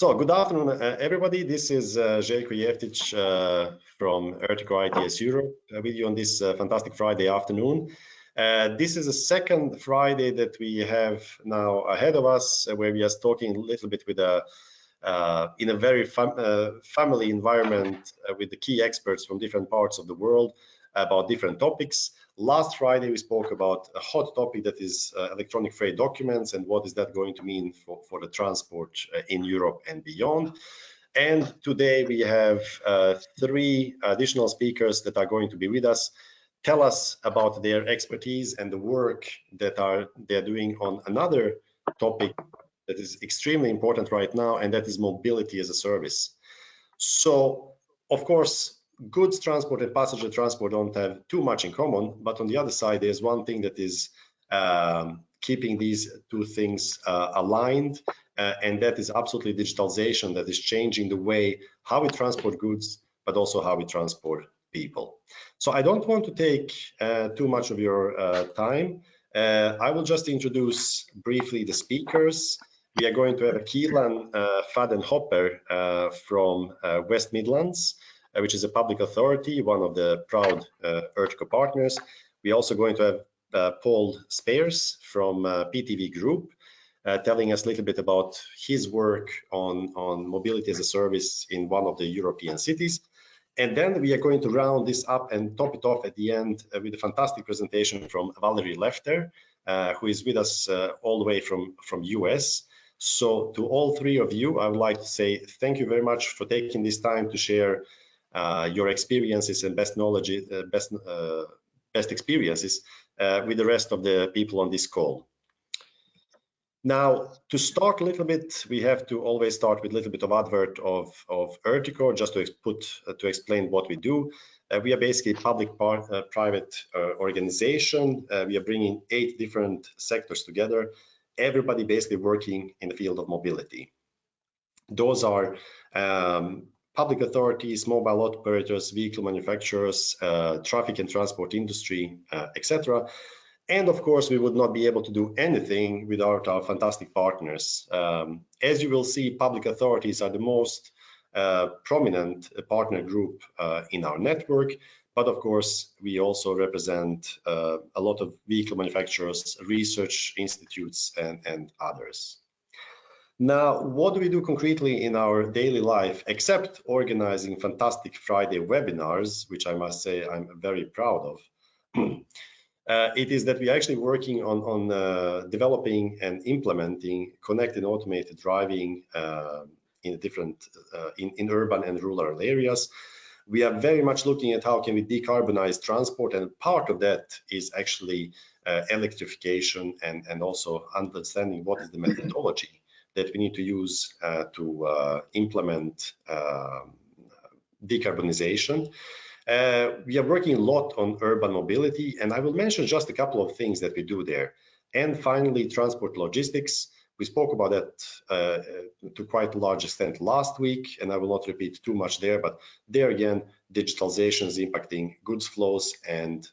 So, good afternoon, everybody. This is Željko Jeftić from ERTICO ITS Europe with you on this fantastic Friday afternoon. This is the second Friday that we have now ahead of us, where we are talking a little bit with in a very family environment with the key experts from different parts of the world about different topics. Last Friday, we spoke about a hot topic that is electronic freight documents and what is that going to mean for the transport in Europe and beyond. And today we have three additional speakers that are going to be with us, tell us about their expertise and the work that they're doing on another topic that is extremely important right now, and that is mobility as a service. So, of course, goods transport and passenger transport don't have too much in common, but on the other side, there's one thing that is keeping these two things aligned, and that is absolutely digitalization that is changing the way how we transport goods, but also how we transport people. So I don't want to take too much of your time. I will just introduce briefly the speakers. We are going to have Keelan Hopper from West Midlands, which is a public authority, one of the proud ERTICO partners. We're also going to have Paul Spears from PTV Group, telling us a little bit about his work on mobility as a service in one of the European cities. And then we are going to round this up and top it off at the end with a fantastic presentation from Valerie Lefter, who is with us all the way from US. So to all three of you, I would like to say thank you very much for taking this time to share your experiences and best knowledge, best experiences with the rest of the people on this call. Now, to start a little bit, we have to always start with a little bit of advert of ERTICO, just to explain what we do. We are basically a public-private organization. We are bringing 8 different sectors together, everybody basically working in the field of mobility. Those are public authorities, mobile operators, vehicle manufacturers, traffic and transport industry, etc. And of course, we would not be able to do anything without our fantastic partners. As you will see, public authorities are the most prominent partner group in our network. But of course, we also represent a lot of vehicle manufacturers, research institutes, and others. Now, what do we do concretely in our daily life, except organizing fantastic Friday webinars, which I must say I'm very proud of? It is that we're actually working on developing and implementing connected automated driving in different in urban and rural areas. We are very much looking at how can we decarbonize transport, and part of that is actually electrification and also understanding what is the methodology that we need to use to implement decarbonization. We are working a lot on urban mobility, and I will mention just a couple of things that we do there. And finally, transport logistics. We spoke about that to quite a large extent last week, and I will not repeat too much there, but there again, digitalization is impacting goods flows, and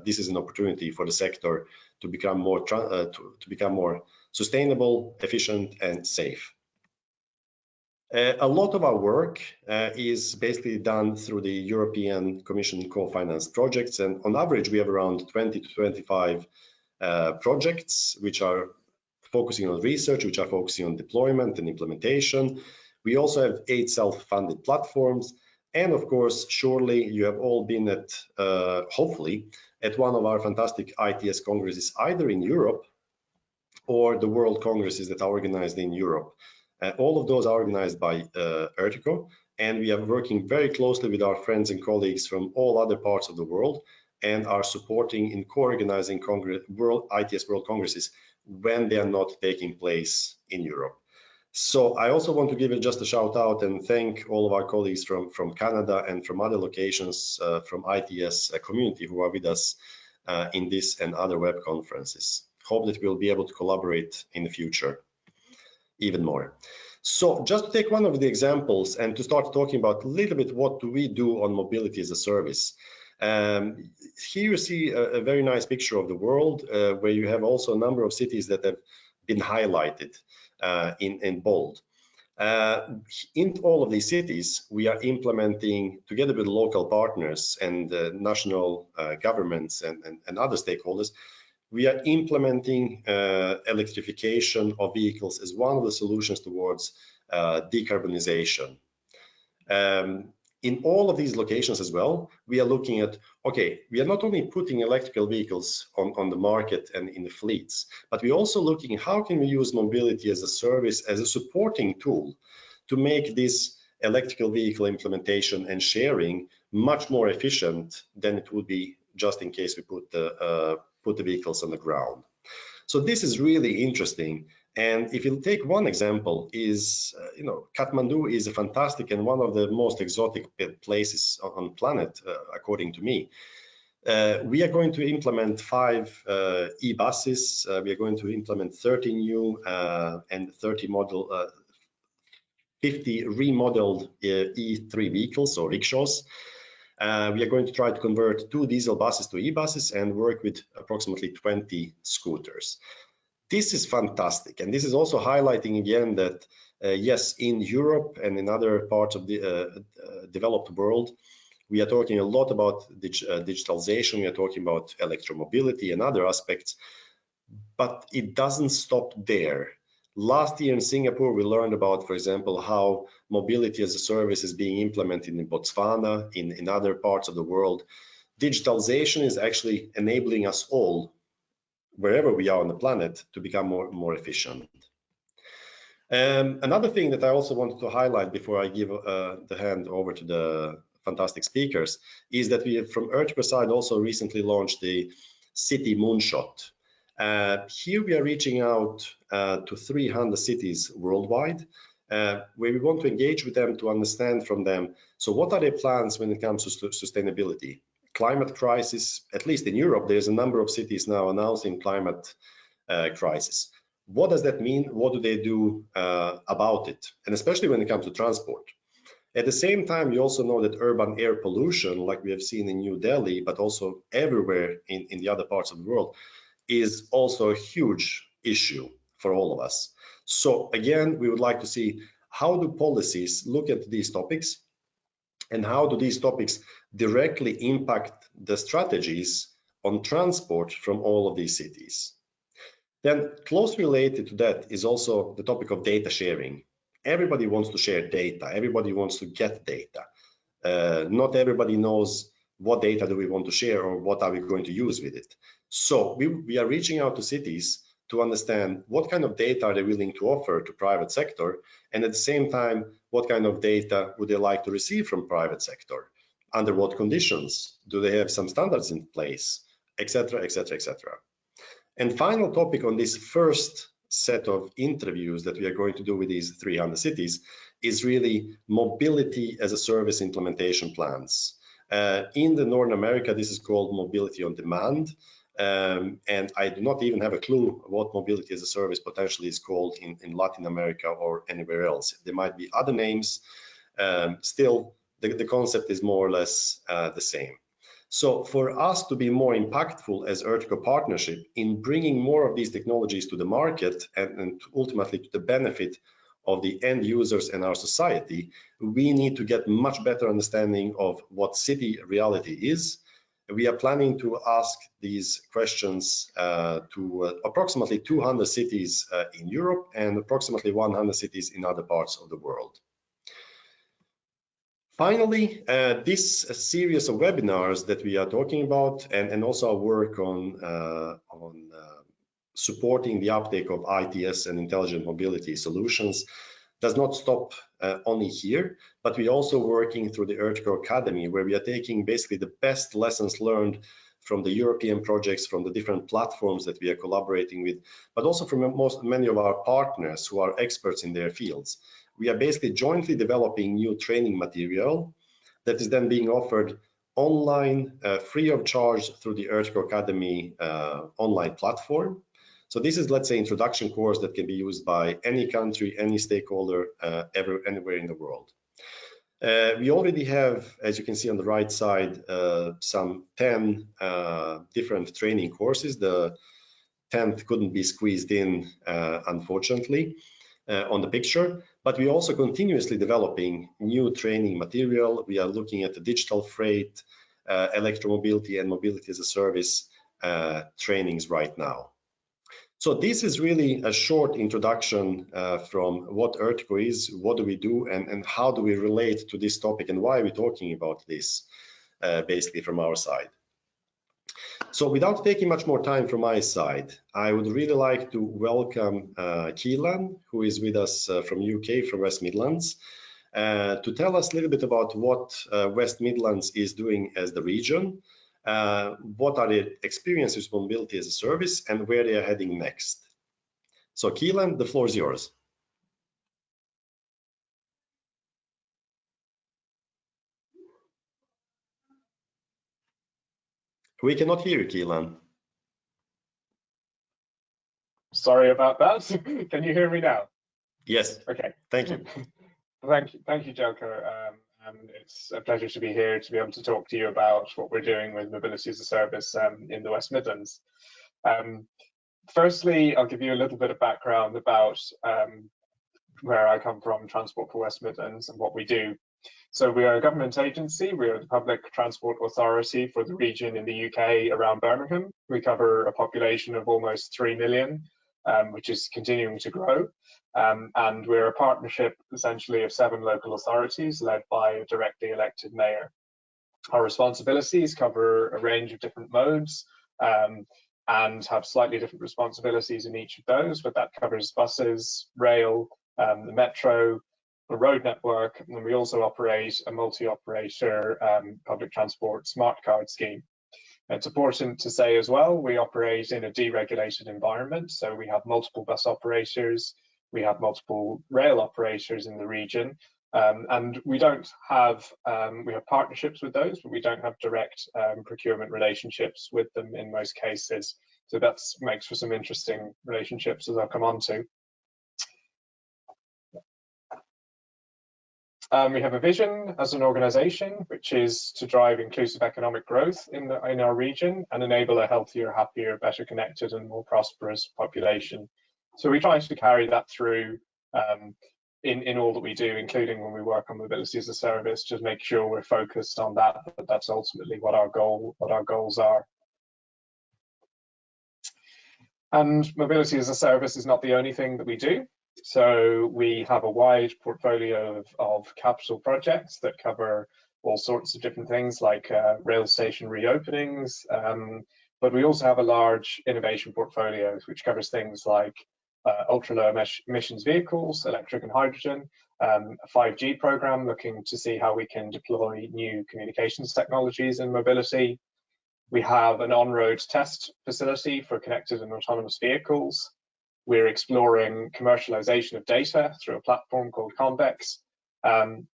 this is an opportunity for the sector to become more sustainable, efficient, and safe. A lot of our work is basically done through the European Commission co-financed projects, and on average we have around 20 to 25 projects which are focusing on research, which are focusing on deployment and implementation. We also have 8 self-funded platforms, and of course, surely you have all been at, hopefully, at one of our fantastic ITS congresses, either in Europe or the World Congresses that are organized in Europe. All of those are organized by ERTICO, and we are working very closely with our friends and colleagues from all other parts of the world, and are supporting in co-organizing ITS World Congresses when they are not taking place in Europe. So I also want to give it just a shout out and thank all of our colleagues from Canada and from other locations from ITS community who are with us in this and other web conferences. Hope that we'll be able to collaborate in the future even more. So just to take one of the examples and to start talking about a little bit what do we do on mobility as a service. Here you see a very nice picture of the world where you have also a number of cities that have been highlighted in bold. In all of these cities, we are implementing, together with local partners and national governments and other stakeholders, we are implementing electrification of vehicles as one of the solutions towards decarbonization. In all of these locations as well, we are looking at, okay, we are not only putting electrical vehicles on the market and in the fleets, but we're also looking how can we use mobility as a service, as a supporting tool to make this electrical vehicle implementation and sharing much more efficient than it would be just in case we put the vehicles on the ground. So this is really interesting. And if you take one example, is Kathmandu is a fantastic and one of the most exotic places on the planet, according to me. We are going to implement 5 e-buses. We are going to implement 30 new and 50 remodeled E3 vehicles or rickshaws. We are going to try to convert 2 diesel buses to e-buses and work with approximately 20 scooters. This is fantastic, and this is also highlighting again that yes, in Europe and in other parts of the developed world, we are talking a lot about digitalization, we are talking about electromobility and other aspects, but it doesn't stop there. Last year in Singapore, we learned about, for example, how mobility as a service is being implemented in Botswana, in other parts of the world. Digitalization is actually enabling us all, wherever we are on the planet, to become more efficient. Another thing that I also wanted to highlight before I give the hand over to the fantastic speakers is that we have, from ERTICO side, also recently launched the City Moonshot. Here we are reaching out to 300 cities worldwide, where we want to engage with them to understand from them, so what are their plans when it comes to sustainability? Climate crisis, at least in Europe, there's a number of cities now announcing climate crisis. What does that mean? What do they do about it? And especially when it comes to transport. At the same time, you also know that urban air pollution, like we have seen in New Delhi, but also everywhere in the other parts of the world, is also a huge issue for all of us. So again, we would like to see how do policies look at these topics, and how do these topics directly impact the strategies on transport from all of these cities. Then closely related to that is also the topic of data sharing. Everybody wants to share data, everybody wants to get data. Not everybody knows what data do we want to share or what are we going to use with it. So we are reaching out to cities to understand what kind of data are they willing to offer to private sector, and at the same time, what kind of data would they like to receive from private sector, under what conditions, do they have some standards in place, etc., etc., etc. And final topic on this first set of interviews that we are going to do with these 300 cities is really mobility as a service implementation plans. In the North America, this is called mobility on demand. And I do not even have a clue what mobility as a service potentially is called in Latin America or anywhere else. There might be other names. Still, the concept is more or less the same. So for us to be more impactful as ERTICO partnership in bringing more of these technologies to the market and ultimately to the benefit of the end users and our society, we need to get much better understanding of what city reality is. We are planning to ask these questions to approximately 200 cities in Europe and approximately 100 cities in other parts of the world. Finally, this series of webinars that we are talking about, and also our work on supporting the uptake of ITS and intelligent mobility solutions, does not stop only here, but we're also working through the ERTICO Academy, where we are taking basically the best lessons learned from the European projects, from the different platforms that we are collaborating with, but also from many of our partners who are experts in their fields. We are basically jointly developing new training material that is then being offered online, free of charge through the ERTICO Academy online platform. So this is, let's say, introduction course that can be used by any country, any stakeholder, anywhere in the world. We already have, as you can see on the right side, some 10 different training courses. The 10th couldn't be squeezed in, unfortunately. on the picture, but we're also continuously developing new training material. We are looking at the digital freight, electromobility and mobility as a service trainings right now. So this is really a short introduction from what ERTICO is, what do we do, and how do we relate to this topic, and why are we talking about this basically from our side. So without taking much more time from my side, I would really like to welcome Keelan, who is with us from UK, from West Midlands, to tell us a little bit about what West Midlands is doing as the region, what are the experiences with mobility as a service, and where they are heading next. So Keelan, the floor is yours. We cannot hear you, Keelan. Sorry about that. Can you hear me now? Yes. Okay. Thank you. Thank you, Jelko. And it's a pleasure to be here to be able to talk to you about what we're doing with mobility as a service in the West Midlands. Firstly, I'll give you a little bit of background about where I come from, Transport for West Midlands, and what we do. So we are a government agency. We are the public transport authority for the region in the UK around Birmingham. We cover a population of almost 3 million, which is continuing to grow. And we're a partnership essentially of 7 local authorities led by a directly elected mayor. Our responsibilities cover a range of different modes and have slightly different responsibilities in each of those, but that covers buses, rail, the metro, the road network, and we also operate a multi-operator public transport smart card scheme. It's important to say as well, we operate in a deregulated environment, so we have multiple bus operators, we have multiple rail operators in the region, and we don't have, we have partnerships with those, but we don't have direct procurement relationships with them in most cases. So that makes for some interesting relationships, as I'll come on to. We have a vision as an organisation, which is to drive inclusive economic growth in our region and enable a healthier, happier, better connected and more prosperous population. So we try to carry that through in all that we do, including when we work on mobility as a service, just make sure we're focused on that. But that's ultimately what our goals are. And mobility as a service is not the only thing that we do. So we have a wide portfolio of capital projects that cover all sorts of different things like rail station reopenings, but we also have a large innovation portfolio which covers things like ultra-low emissions vehicles, electric and hydrogen, a 5G program looking to see how we can deploy new communications technologies in mobility. We have an on-road test facility for connected and autonomous vehicles. We're exploring commercialization of data through a platform called Convex, and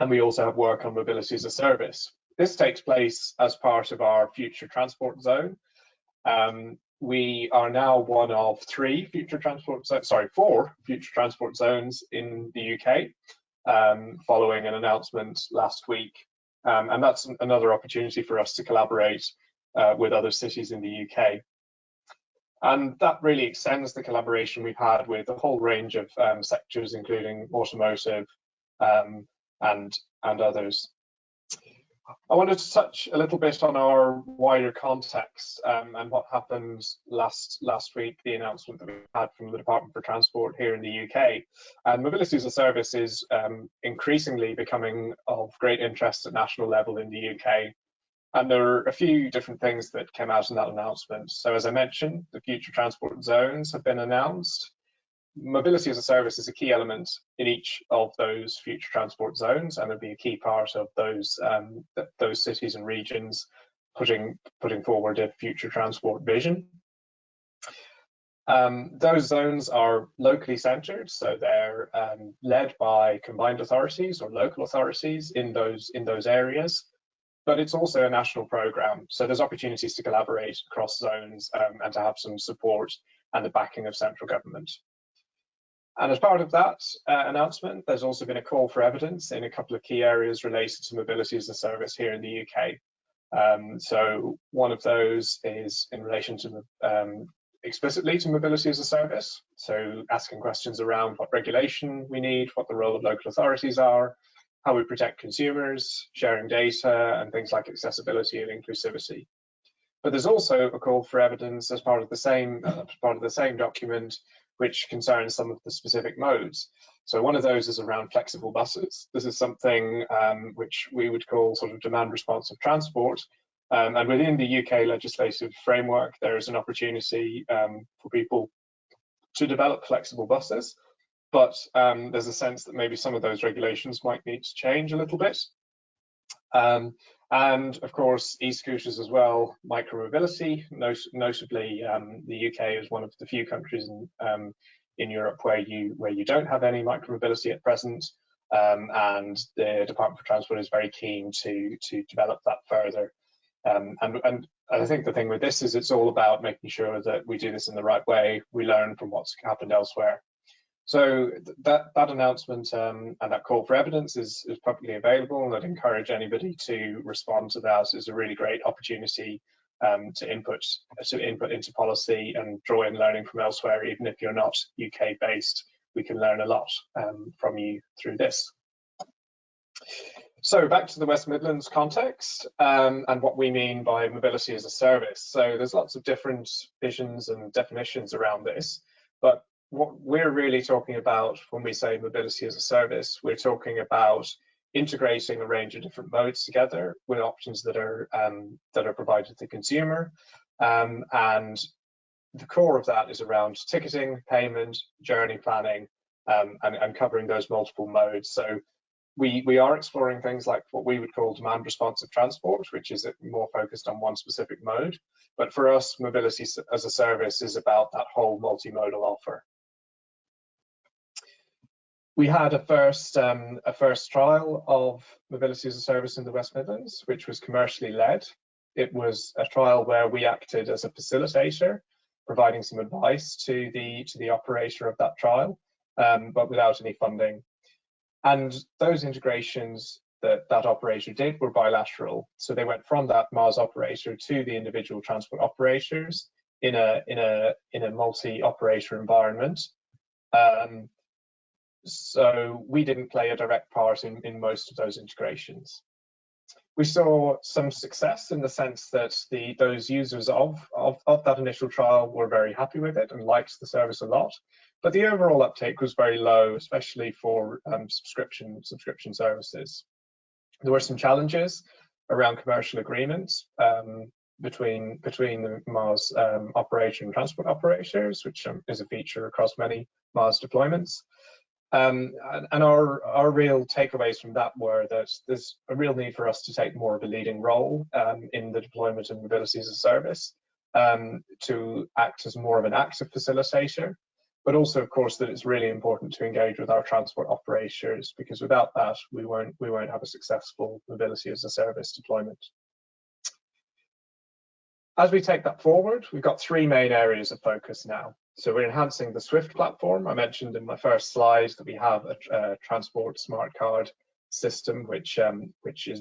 we also have work on mobility as a service. This takes place as part of our future transport zone. We are now one of 4 future transport zones in the UK, following an announcement last week. And that's another opportunity for us to collaborate with other cities in the UK. And that really extends the collaboration we've had with a whole range of sectors, including automotive and others. I wanted to touch a little bit on our wider context and what happened last week, the announcement that we had from the Department for Transport here in the UK. And mobility as a service is increasingly becoming of great interest at national level in the UK. And there are a few different things that came out in that announcement. So as I mentioned, the future transport zones have been announced. Mobility as a service is a key element in each of those future transport zones, and it'll be a key part of those cities and regions putting forward a future transport vision. Those zones are locally centred, so they're led by combined authorities or local authorities in those areas. But it's also a national programme, so there's opportunities to collaborate across zones and to have some support and the backing of central government. And as part of that announcement, there's also been a call for evidence in a couple of key areas related to mobility as a service here in the UK. So one of those is in relation to explicitly to mobility as a service, so asking questions around what regulation we need, what the role of local authorities are, how we protect consumers, sharing data, and things like accessibility and inclusivity. But there's also a call for evidence as part of the same document, which concerns some of the specific modes. So one of those is around flexible buses. This is something which we would call sort of demand responsive transport. And within the UK legislative framework, there is an opportunity for people to develop flexible buses, but there's a sense that maybe some of those regulations might need to change a little bit. And of course, e-scooters as well, micromobility, notably the UK is one of the few countries in Europe where you don't have any micromobility at present, and the Department for Transport is very keen to develop that further. And I think the thing with this is it's all about making sure that we do this in the right way, we learn from what's happened elsewhere. So that announcement and that call for evidence is publicly available, and I'd encourage anybody to respond to that. It's a really great opportunity to input into policy and draw in learning from elsewhere. Even if you're not UK based, we can learn a lot from you through this. So back to the West Midlands context and what we mean by mobility as a service. So there's lots of different visions and definitions around this, but what we're really talking about when we say mobility as a service, we're talking about integrating a range of different modes together with options that are provided to the consumer, and the core of that is around ticketing, payment, journey planning, and covering those multiple modes. So we are exploring things like what we would call demand responsive transport, which is more focused on one specific mode. But for us, mobility as a service is about that whole multimodal offer. We had a first trial of mobility as a service in the West Midlands, which was commercially led. It was a trial where we acted as a facilitator, providing some advice to the operator of that trial, but without any funding. And those integrations that operator did were bilateral. So they went from that MaaS operator to the individual transport operators in a multi-operator environment. So we didn't play a direct part in most of those integrations. We saw some success in the sense that those users of that initial trial were very happy with it and liked the service a lot, but the overall uptake was very low, especially for subscription services. There were some challenges around commercial agreements between the MaaS operator and transport operators, which is a feature across many MaaS deployments. And our real takeaways from that were that there's a real need for us to take more of a leading role in the deployment of mobility as a service, to act as more of an active facilitator, but also, of course, that it's really important to engage with our transport operators, because without that, we won't have a successful mobility as a service deployment. As we take that forward, we've got three main areas of focus now. So we're enhancing the Swift platform. I mentioned in my first slide that we have a transport smart card system, which is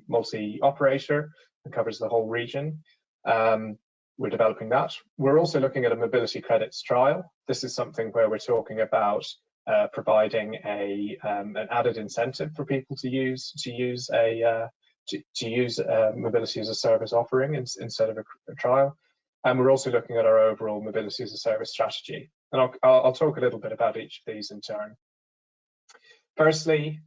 multi-operator and covers the whole region. We're developing that. We're also looking at a mobility credits trial. This is something where we're talking about providing an added incentive for people to use mobility as a service offering instead of a trial. And we're also looking at our overall mobility as a service strategy. And I'll talk a little bit about each of these in turn. Firstly,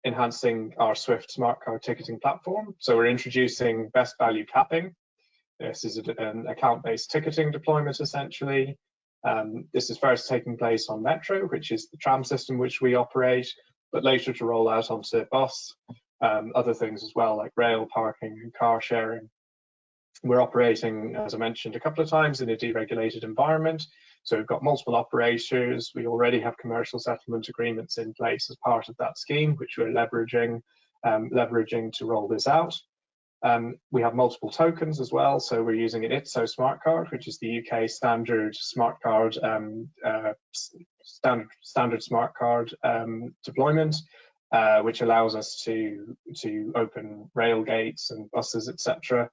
enhancing our Swift smart card ticketing platform. So we're introducing best value capping. This is an account-based ticketing deployment, essentially. This is first taking place on Metro, which is the tram system which we operate, but later to roll out onto bus, other things as well, like rail, parking, and car sharing. We're operating, as I mentioned a couple of times, in a deregulated environment. So we've got multiple operators. We already have commercial settlement agreements in place as part of that scheme, which we're leveraging to roll this out. We have multiple tokens as well. So we're using an ITSO smart card, which is the UK standard smart card, standard smart card deployment, which allows us to open rail gates and buses, etc.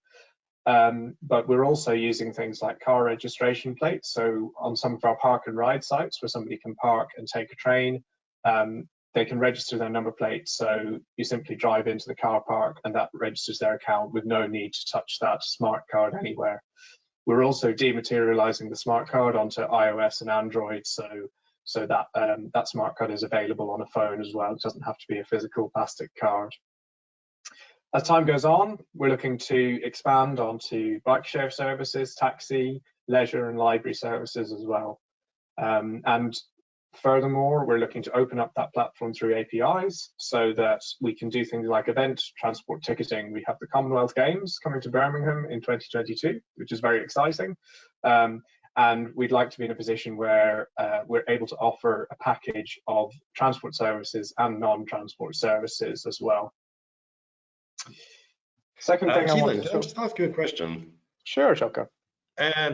But we're also using things like car registration plates. So on some of our park and ride sites where somebody can park and take a train, they can register their number plate. So you simply drive into the car park and that registers their account with no need to touch that smart card anywhere. We're also dematerializing the smart card onto iOS and Android, so that that smart card is available on a phone as well. It doesn't have to be a physical plastic card. As time goes on, we're looking to expand onto bike share services, taxi, leisure and library services as well. And furthermore, we're looking to open up that platform through APIs so that we can do things like event transport ticketing. We have the Commonwealth Games coming to Birmingham in 2022, which is very exciting. And we'd like to be in a position where we're able to offer a package of transport services and non-transport services as well. Second thing Keelan, can I just ask you a question? Sure, Shelka.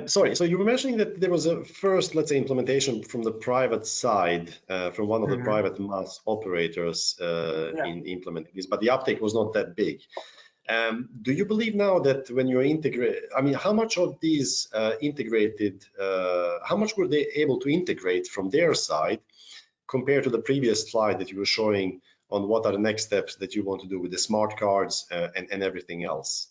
Sorry, so you were mentioning that there was a first, let's say, implementation from the private side, from one of the private MaaS operators in implementing this, but the uptake was not that big. Do you believe now that when you're integrate, I mean, how much of these integrated, how much were they able to integrate from their side compared to the previous slide that you were showing on what are the next steps that you want to do with the smart cards and everything else?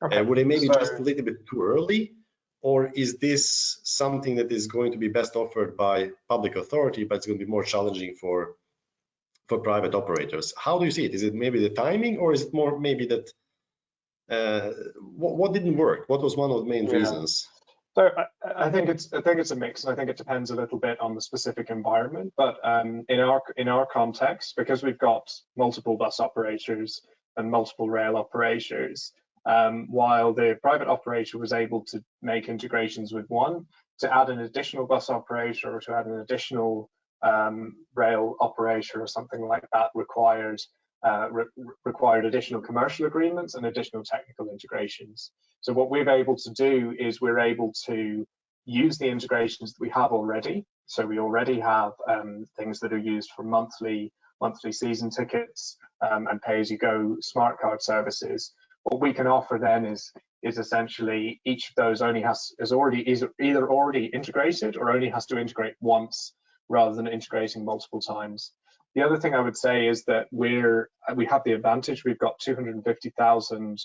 Okay. Were they maybe just a little bit too early? Or is this something that is going to be best offered by public authority, but it's going to be more challenging for private operators? How do you see it? Is it maybe the timing, or is it more maybe that what didn't work? What was one of the main reasons? So I think it's a mix, and I think it depends a little bit on the specific environment. But in our context, because we've got multiple bus operators and multiple rail operators, while the private operator was able to make integrations with one, to add an additional bus operator or to add an additional rail operator or something like that required additional commercial agreements and additional technical integrations. So what we're able to do is we're able to use the integrations that we have already. So we already have things that are used for monthly season tickets and pay-as-you-go smart card services. What we can offer then is essentially each of those is either already integrated or only has to integrate once rather than integrating multiple times. The other thing I would say is that we have the advantage. We've got 250,000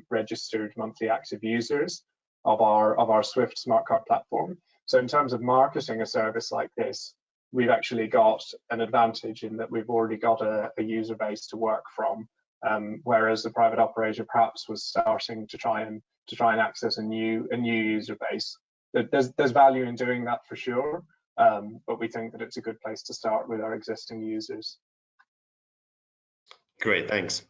registered monthly active users of our Swift smart card platform. So in terms of marketing a service like this, we've actually got an advantage in that we've already got a user base to work from. Whereas the private operator perhaps was starting to try and access a new user base. There's value in doing that for sure, but we think that it's a good place to start with our existing users. Great, thanks.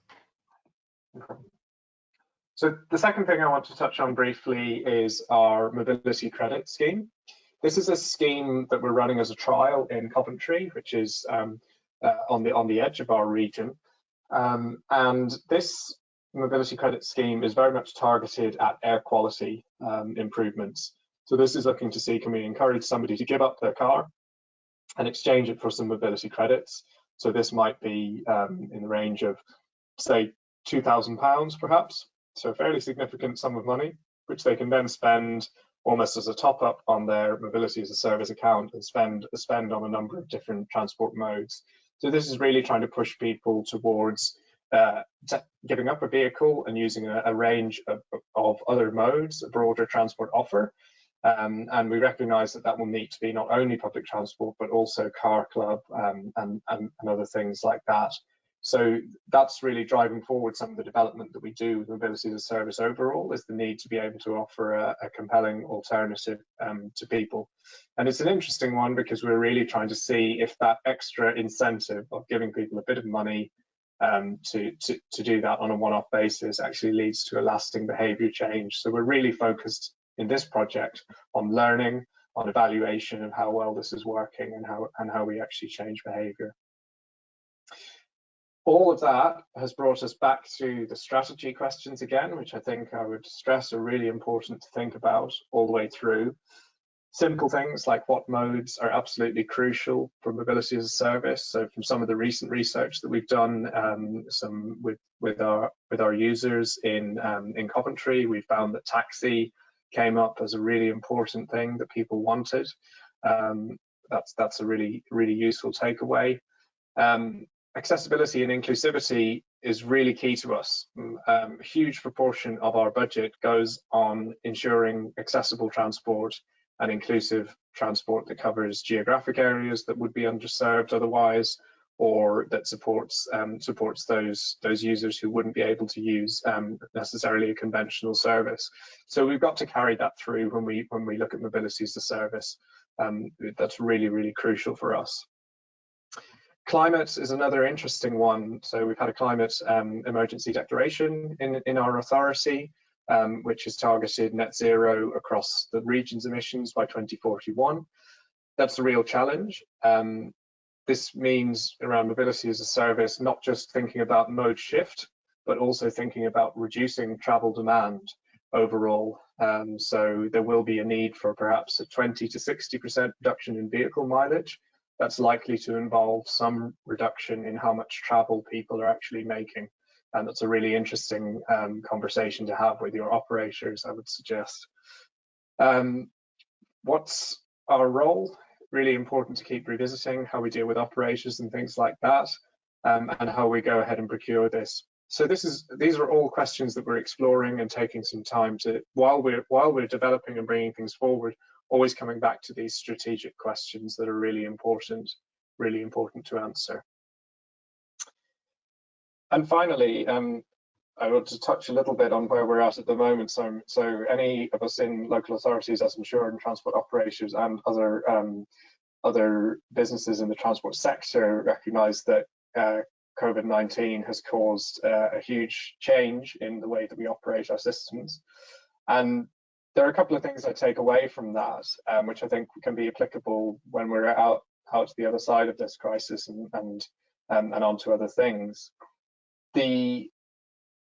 So the second thing I want to touch on briefly is our mobility credit scheme. This is a scheme that we're running as a trial in Coventry, which is on the edge of our region. And this mobility credit scheme is very much targeted at air quality improvements. So this is looking to see, can we encourage somebody to give up their car and exchange it for some mobility credits? So this might be in the range of, say, £2,000 perhaps. So a fairly significant sum of money, which they can then spend almost as a top up on their mobility as a service account and spend on a number of different transport modes. So this is really trying to push people towards giving up a vehicle and using a range of other modes, a broader transport offer. And we recognise that will need to be not only public transport, but also car club and other things like that. So that's really driving forward some of the development that we do with mobility as a service overall, is the need to be able to offer a compelling alternative to people. And it's an interesting one because we're really trying to see if that extra incentive of giving people a bit of money to do that on a one-off basis actually leads to a lasting behaviour change. So we're really focused in this project on learning, on evaluation of how well this is working and how we actually change behaviour. All of that has brought us back to the strategy questions again, which I think I would stress are really important to think about all the way through. Simple things like what modes are absolutely crucial for mobility as a service. So from some of the recent research that we've done, some with our users in Coventry, we found that taxi came up as a really important thing that people wanted. That's a really useful takeaway. Accessibility and inclusivity is really key to us. A huge proportion of our budget goes on ensuring accessible transport and inclusive transport that covers geographic areas that would be underserved otherwise, or that supports those users who wouldn't be able to use necessarily a conventional service. So we've got to carry that through when we look at mobility as a service. That's really crucial for us. Climate is another interesting one. So we've had a climate emergency declaration in our authority, which has targeted net zero across the region's emissions by 2041. That's a real challenge. This means around mobility as a service, not just thinking about mode shift, but also thinking about reducing travel demand overall. So there will be a need for perhaps a 20 to 60% reduction in vehicle mileage. That's likely to involve some reduction in how much travel people are actually making. And that's a really interesting conversation to have with your operators, I would suggest. What's our role? Really important to keep revisiting how we deal with operators and things like that, and how we go ahead and procure this. So these are all questions that we're exploring and taking some time to, while we're developing and bringing things forward, always coming back to these strategic questions that are really important to answer. And finally, I want to touch a little bit on where we're at the moment. So any of us in local authorities, as I'm sure, and transport operators and other businesses in the transport sector recognise that COVID-19 has caused a huge change in the way that we operate our systems. And there are a couple of things I take away from that, which I think can be applicable when we're out to the other side of this crisis and on to other things. The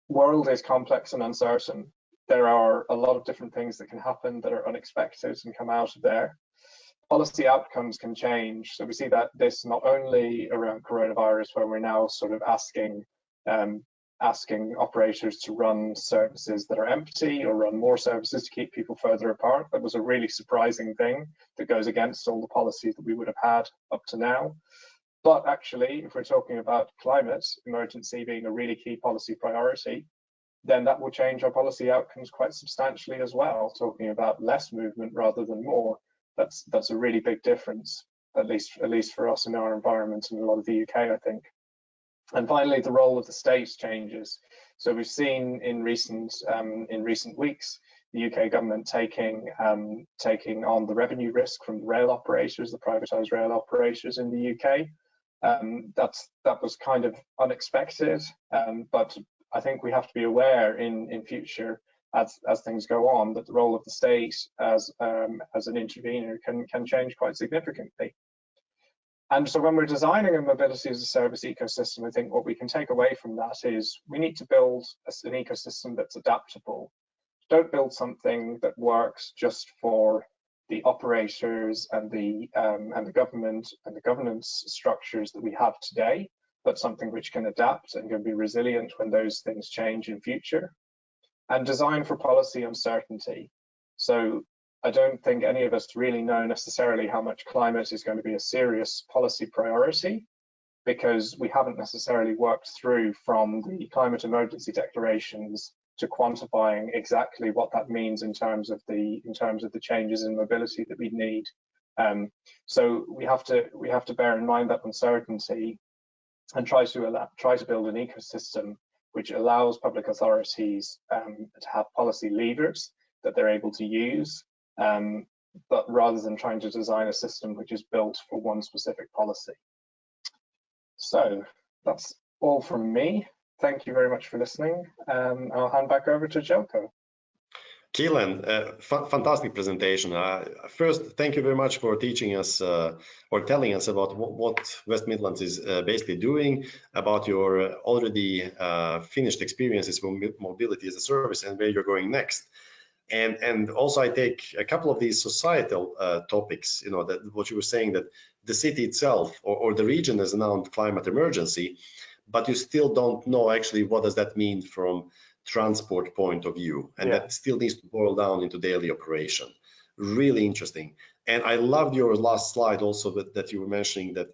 world is complex and uncertain. There are a lot of different things that can happen that are unexpected and come out of there. Policy outcomes can change. So we see that this not only around coronavirus, where we're now sort of asking operators to run services that are empty or run more services to keep people further apart. That was a really surprising thing that goes against all the policies that we would have had up to now. But actually, if we're talking about climate emergency being a really key policy priority, then that will change our policy outcomes quite substantially as well, talking about less movement rather than more. That's a really big difference, at least for us in our environment and a lot of the UK, I think. And finally, the role of the state changes. So we've seen in recent weeks the UK government taking on the revenue risk from rail operators, the privatised rail operators in the UK. That was kind of unexpected, but I think we have to be aware in future as things go on that the role of the state as an intervener can change quite significantly. And so when we're designing a mobility as a service ecosystem, I think what we can take away from that is we need to build an ecosystem that's adaptable. Don't build something that works just for the operators and the government and the governance structures that we have today, but something which can adapt and can be resilient when those things change in future. And design for policy uncertainty. So I don't think any of us really know necessarily how much climate is going to be a serious policy priority, because we haven't necessarily worked through from the climate emergency declarations to quantifying exactly what that means in terms of the changes in mobility that we need. So we have to bear in mind that uncertainty and try to build an ecosystem which allows public authorities to have policy levers that they're able to use, but rather than trying to design a system which is built for one specific policy. So that's all from me. Thank you very much for listening. I'll hand back over to Jelko. Keelan, fantastic presentation. First, thank you very much for teaching us or telling us about what West Midlands is basically doing, about your already finished experiences with mobility as a service and where you're going next. And also I take a couple of these societal topics, you know, that what you were saying, that the city itself or the region has announced climate emergency, but you still don't know actually what does that mean from transport point of view, and that still needs to boil down into daily operation. Really interesting. And I loved your last slide also, that you were mentioning that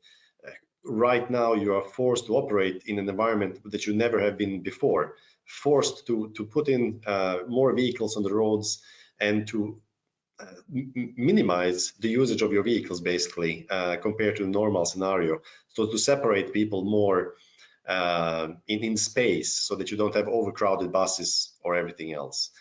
right now you are forced to operate in an environment that you never have been before, forced to put in more vehicles on the roads and to minimize the usage of your vehicles, basically, compared to a normal scenario. So to separate people more in space, so that you don't have overcrowded buses or everything else.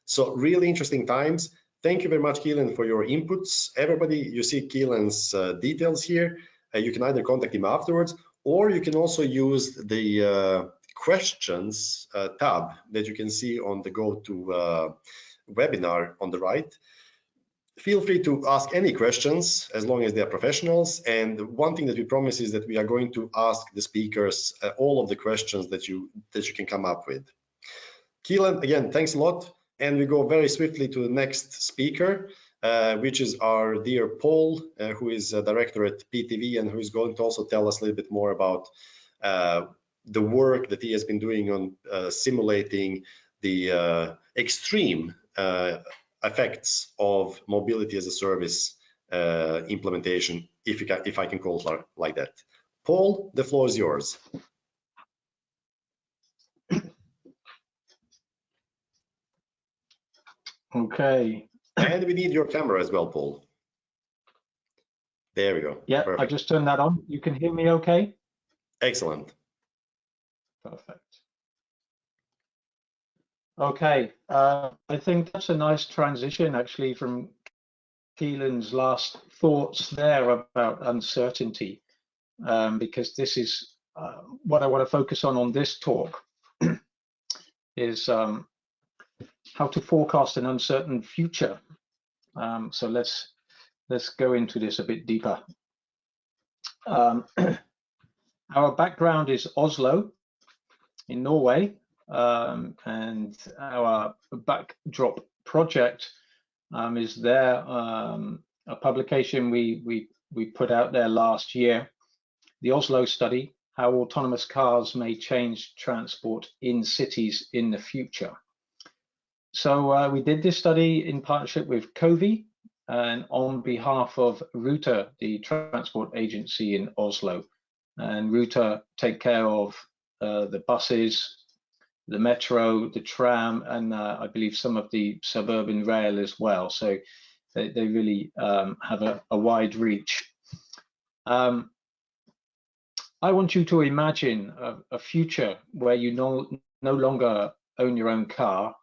So really interesting times. Thank you very much, Keelan, for your inputs. Everybody, you see Keelan's details here. You can either contact him afterwards, or you can also use the questions tab that you can see on the go to webinar on the right. Feel free to ask any questions as long as they are professionals. And one thing that we promise is that we are going to ask the speakers all of the questions that you can come up with. Keelan, again, thanks a lot. And we go very swiftly to the next speaker, which is our dear Paul, who is a director at PTV, and who is going to also tell us a little bit more about the work that he has been doing on simulating the extreme effects of mobility as a service implementation, if I can call it like that. Paul, the floor is yours. Okay. And we need your camera as well, Paul. There we go. Yeah, perfect. I just turned that on. You can hear me okay? Excellent. Perfect. Okay, I think that's a nice transition actually from Keelan's last thoughts there about uncertainty, because this is what I want to focus on this talk is how to forecast an uncertain future. So let's go into this a bit deeper. Our background is Oslo in Norway, and our backdrop project is there, a publication we put out there last year, the Oslo study, how autonomous cars may change transport in cities in the future. So we did this study in partnership with COVI and on behalf of Ruter, the transport agency in Oslo. And Ruter take care of the buses, the metro, the tram, and I believe some of the suburban rail as well. So they really have a wide reach. I want you to imagine a future where you no longer own your own car,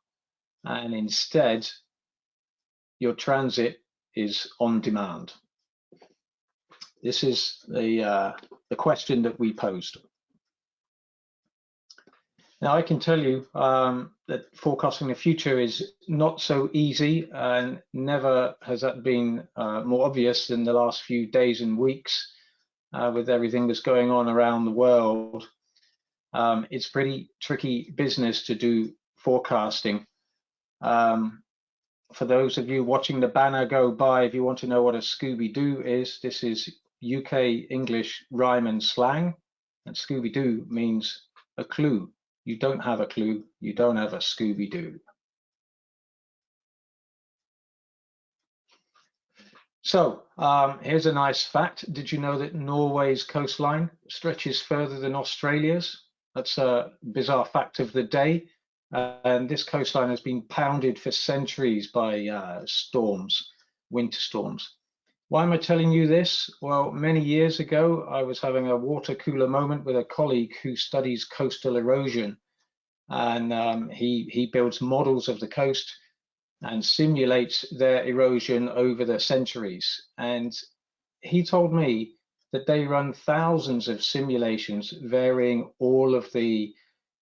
and instead your transit is on demand. This is the question that we posed. Now I can tell you that forecasting the future is not so easy, and never has that been more obvious than the last few days and weeks with everything that's going on around the world. It's pretty tricky business to do forecasting. For those of you watching the banner go by, if you want to know what a Scooby-Doo is, this is UK English rhyme and slang, and Scooby-Doo means a clue. You don't have a clue, you don't have a Scooby-Doo. So here's a nice fact. Did you know that Norway's coastline stretches further than Australia's? That's a bizarre fact of the day. And this coastline has been pounded for centuries by storms, winter storms. Why am I telling you this? Well, many years ago, I was having a water cooler moment with a colleague who studies coastal erosion. And he builds models of the coast and simulates their erosion over the centuries. And he told me that they run thousands of simulations varying all of the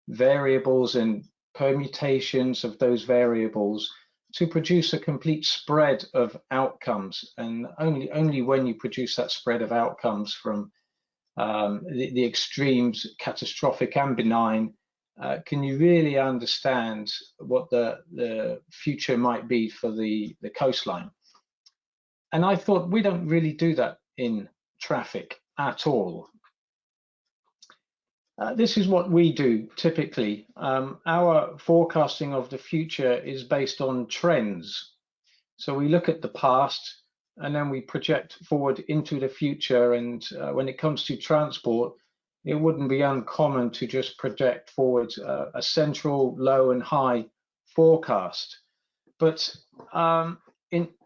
variables and permutations of those variables to produce a complete spread of outcomes. And only when you produce that spread of outcomes from the extremes, catastrophic and benign, can you really understand what the future might be for the coastline? And I thought, we don't really do that in traffic at all. This is what we do typically. Our forecasting of the future is based on trends. So we look at the past and then we project forward into the future. And when it comes to transport, it wouldn't be uncommon to just project forward a central, low and high forecast. But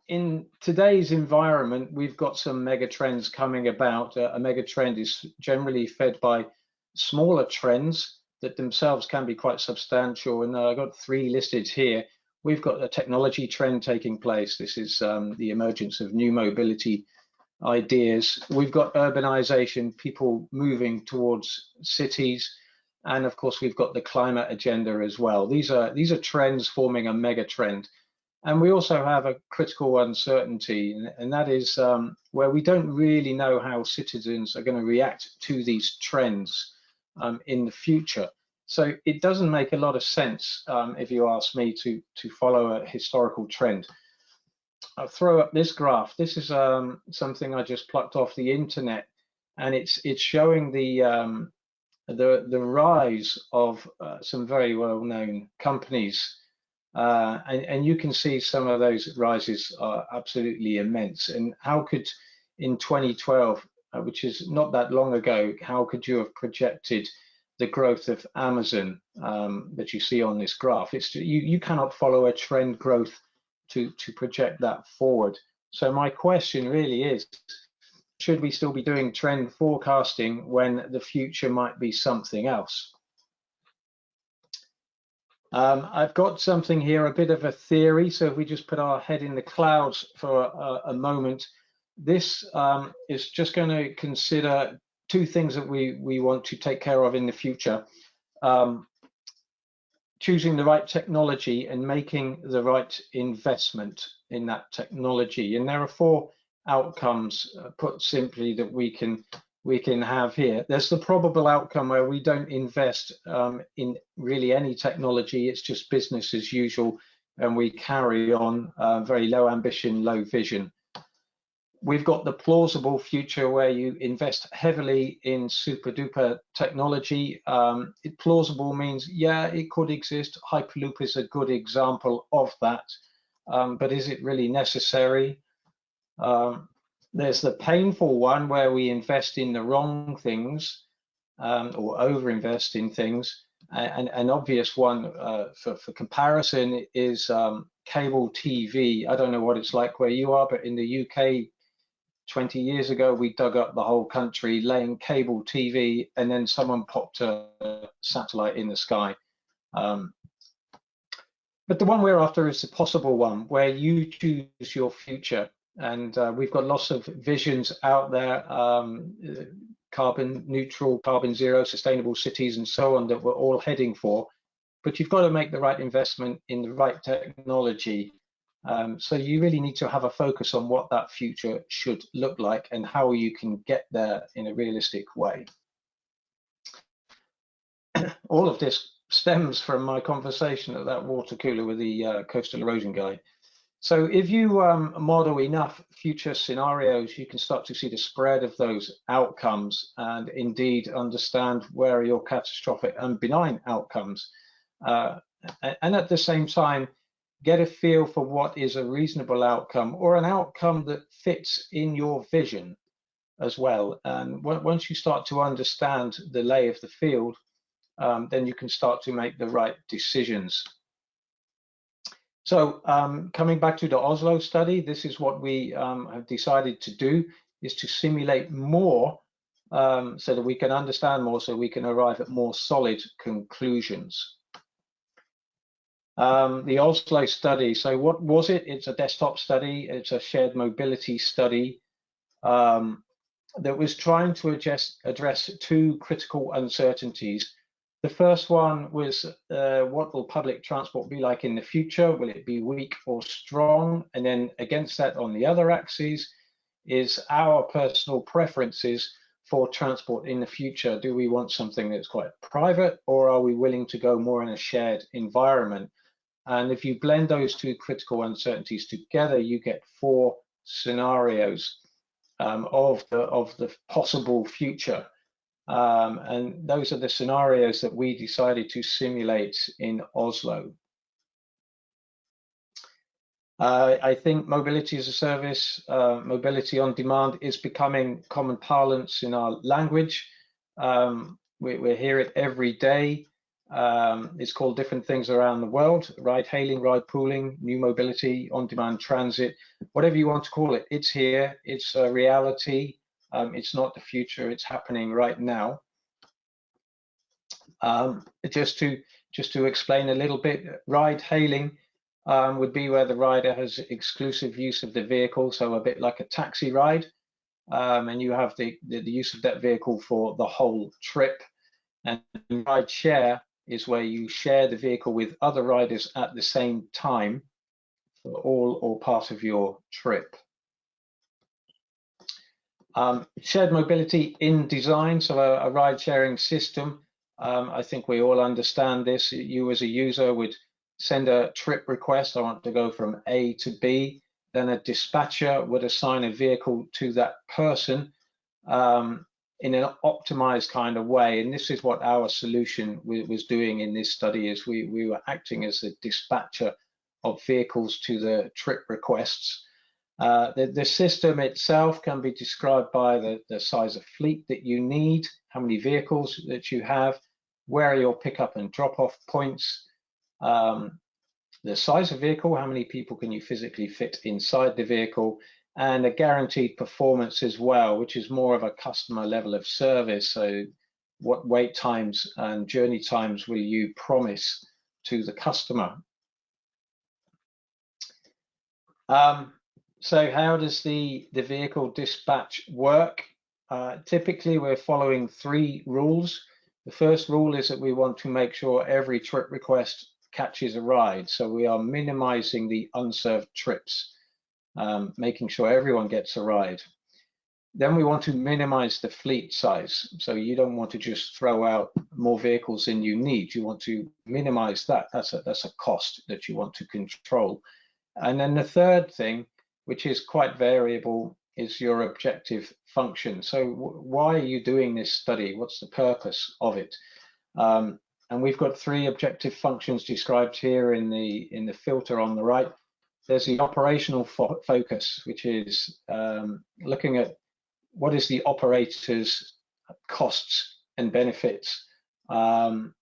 in today's environment, we've got some mega trends coming about. A mega trend is generally fed by smaller trends that themselves can be quite substantial. And I've got 3 listed here. We've got a technology trend taking place. This is the emergence of new mobility ideas. We've got urbanization, people moving towards cities. And of course, we've got the climate agenda as well. These are trends forming a mega trend. And we also have a critical uncertainty, and that is where we don't really know how citizens are going to react to these trends in the future. So it doesn't make a lot of sense, if you ask me, to follow a historical trend. I'll throw up this graph. This is something I just plucked off the internet, and it's showing the rise of some very well-known companies. And you can see some of those rises are absolutely immense. And how could, in 2012, which is not that long ago, how could you have projected the growth of Amazon that you see on this graph? You cannot follow a trend growth to project that forward. So my question really is, should we still be doing trend forecasting when the future might be something else? I've got something here, a bit of a theory. So if we just put our head in the clouds for a moment, this is just going to consider 2 things that we want to take care of in the future. Choosing the right technology and making the right investment in that technology. And there are 4 outcomes, put simply, that we can have here. There's the probable outcome where we don't invest in really any technology. It's just business as usual, and we carry on very low ambition, low vision. We've got the plausible future where you invest heavily in super duper technology. Plausible means, yeah, it could exist. Hyperloop is a good example of that, but is it really necessary? There's the painful one where we invest in the wrong things or overinvest in things. And an obvious one for comparison is cable TV. I don't know what it's like where you are, but in the UK, 20 years ago, we dug up the whole country laying cable TV, and then someone popped a satellite in the sky. But the one we're after is the possible one where you choose your future. And we've got lots of visions out there, carbon neutral, carbon zero, sustainable cities, and so on, that we're all heading for. But you've got to make the right investment in the right technology. So you really need to have a focus on what that future should look like and how you can get there in a realistic way. All of this stems from my conversation at that water cooler with the coastal erosion guy. So if you model enough future scenarios, you can start to see the spread of those outcomes and indeed understand where are your catastrophic and benign outcomes. And at the same time, get a feel for what is a reasonable outcome or an outcome that fits in your vision as well. And once you start to understand the lay of the field, then you can start to make the right decisions. So coming back to the Oslo study, this is what we have decided to do, is to simulate more so that we can understand more, so we can arrive at more solid conclusions. The Oslo study, so what was it? It's a desktop study. It's a shared mobility study that was trying to address 2 critical uncertainties. The first one was what will public transport be like in the future? Will it be weak or strong? And then against that, on the other axis, is our personal preferences for transport in the future? Do we want something that's quite private, or are we willing to go more in a shared environment? And if you blend those two critical uncertainties together, you get 4 scenarios of the possible future. And those are the scenarios that we decided to simulate in Oslo. I think mobility as a service, mobility on demand is becoming common parlance in our language. We hear it every day. It's called different things around the world: ride hailing, ride pooling, new mobility, on-demand transit, whatever you want to call it. It's here, it's a reality. It's not the future, it's happening right now. Just to explain a little bit, ride hailing would be where the rider has exclusive use of the vehicle, so a bit like a taxi ride, and you have the use of that vehicle for the whole trip. And ride share is where you share the vehicle with other riders at the same time for all or part of your trip. Shared mobility in design, so a ride-sharing system. I think we all understand this. You as a user would send a trip request. I want to go from A to B. Then a dispatcher would assign a vehicle to that person in an optimized kind of way. And this is what our solution was doing in this study, is we were acting as a dispatcher of vehicles to the trip requests. The system itself can be described by the size of fleet that you need, how many vehicles that you have, where are your pickup and drop-off points, the size of vehicle, how many people can you physically fit inside the vehicle, and a guaranteed performance as well, which is more of a customer level of service. So what wait times and journey times will you promise to the customer? So how does the vehicle dispatch work? Typically, we're following 3 rules. The first rule is that we want to make sure every trip request catches a ride. So we are minimizing the unserved trips, making sure everyone gets a ride. Then we want to minimize the fleet size. So you don't want to just throw out more vehicles than you need. You want to minimize that. That's a cost that you want to control. And then the third thing, which is quite variable, is your objective function. So why are you doing this study? What's the purpose of it? And we've got 3 objective functions described here in the filter on the right. There's the operational focus, which is looking at what is the operator's costs and benefits of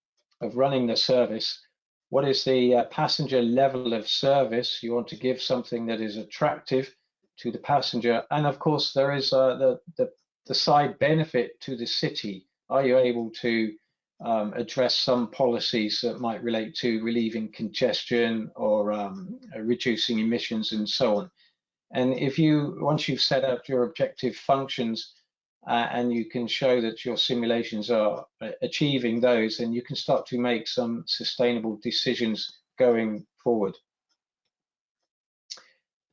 running the service. What is the passenger level of service? You want to give something that is attractive to the passenger. And of course, there is the side benefit to the city. Are you able to address some policies that might relate to relieving congestion or reducing emissions and so on? And once you've set up your objective functions and you can show that your simulations are achieving those, then you can start to make some sustainable decisions going forward.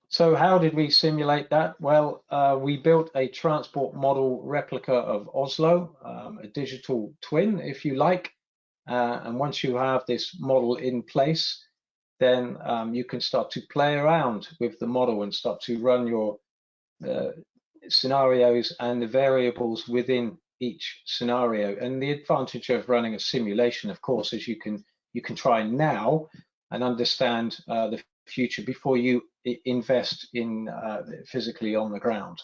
So how did we simulate that? Well, we built a transport model replica of Oslo, a digital twin, if you like. And once you have this model in place, then you can start to play around with the model and start to run your scenarios and the variables within each scenario. And the advantage of running a simulation, of course, is you can try now and understand the future before you invest in physically on the ground.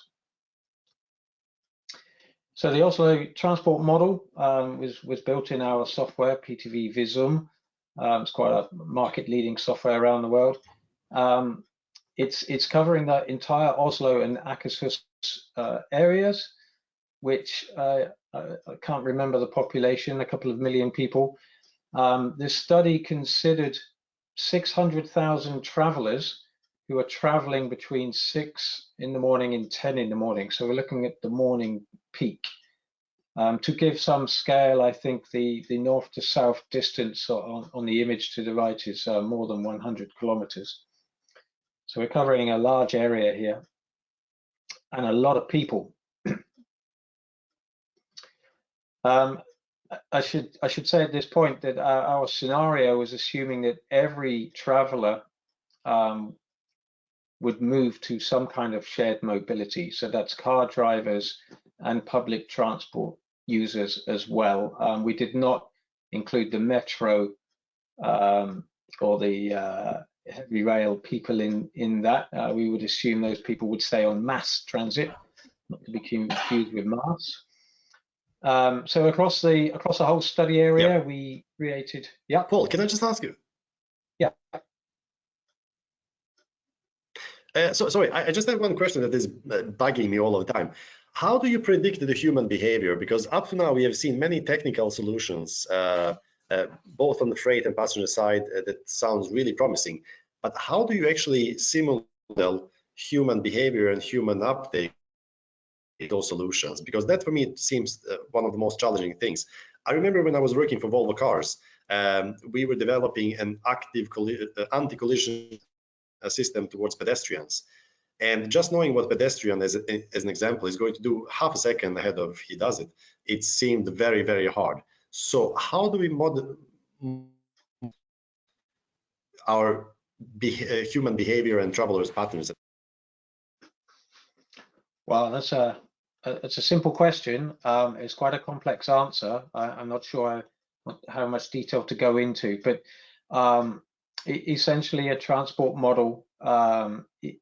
So the Oslo transport model was built in our software, PTV Visum. It's quite a market-leading software around the world. It's covering the entire Oslo and Akershus areas, which I can't remember the population, a couple of million people. This study considered 600,000 travelers who are traveling between 6 in the morning and 10 in the morning. So we're looking at the morning peak. To give some scale, I think the north to south distance on the image to the right is more than 100 kilometers. So we're covering a large area here and a lot of people. I should say at this point that our scenario was assuming that every traveller would move to some kind of shared mobility. So that's car drivers and public transport users as well. We did not include the metro or the heavy rail people in that. We would assume those people would stay on mass transit, not to be confused with MaaS. So across the whole study area, Yep. we created. Yeah. Paul, can I just ask you? Yeah. Sorry, I just have one question that is bugging me all the time. How do you predict the human behavior? Because up to now we have seen many technical solutions, both on the freight and passenger side, that sounds really promising. But how do you actually simulate human behavior and human uptake those solutions? Because that for me seems one of the most challenging things. I remember when I was working for Volvo Cars, we were developing an active anti-collision system towards pedestrians, and just knowing what pedestrian as an example is going to do half a second ahead of he does it, it seemed very, very hard. So how do we model our human behavior and travelers patterns? Well, that's a simple question. It's quite a complex answer. I'm not sure how much detail to go into, but essentially a transport model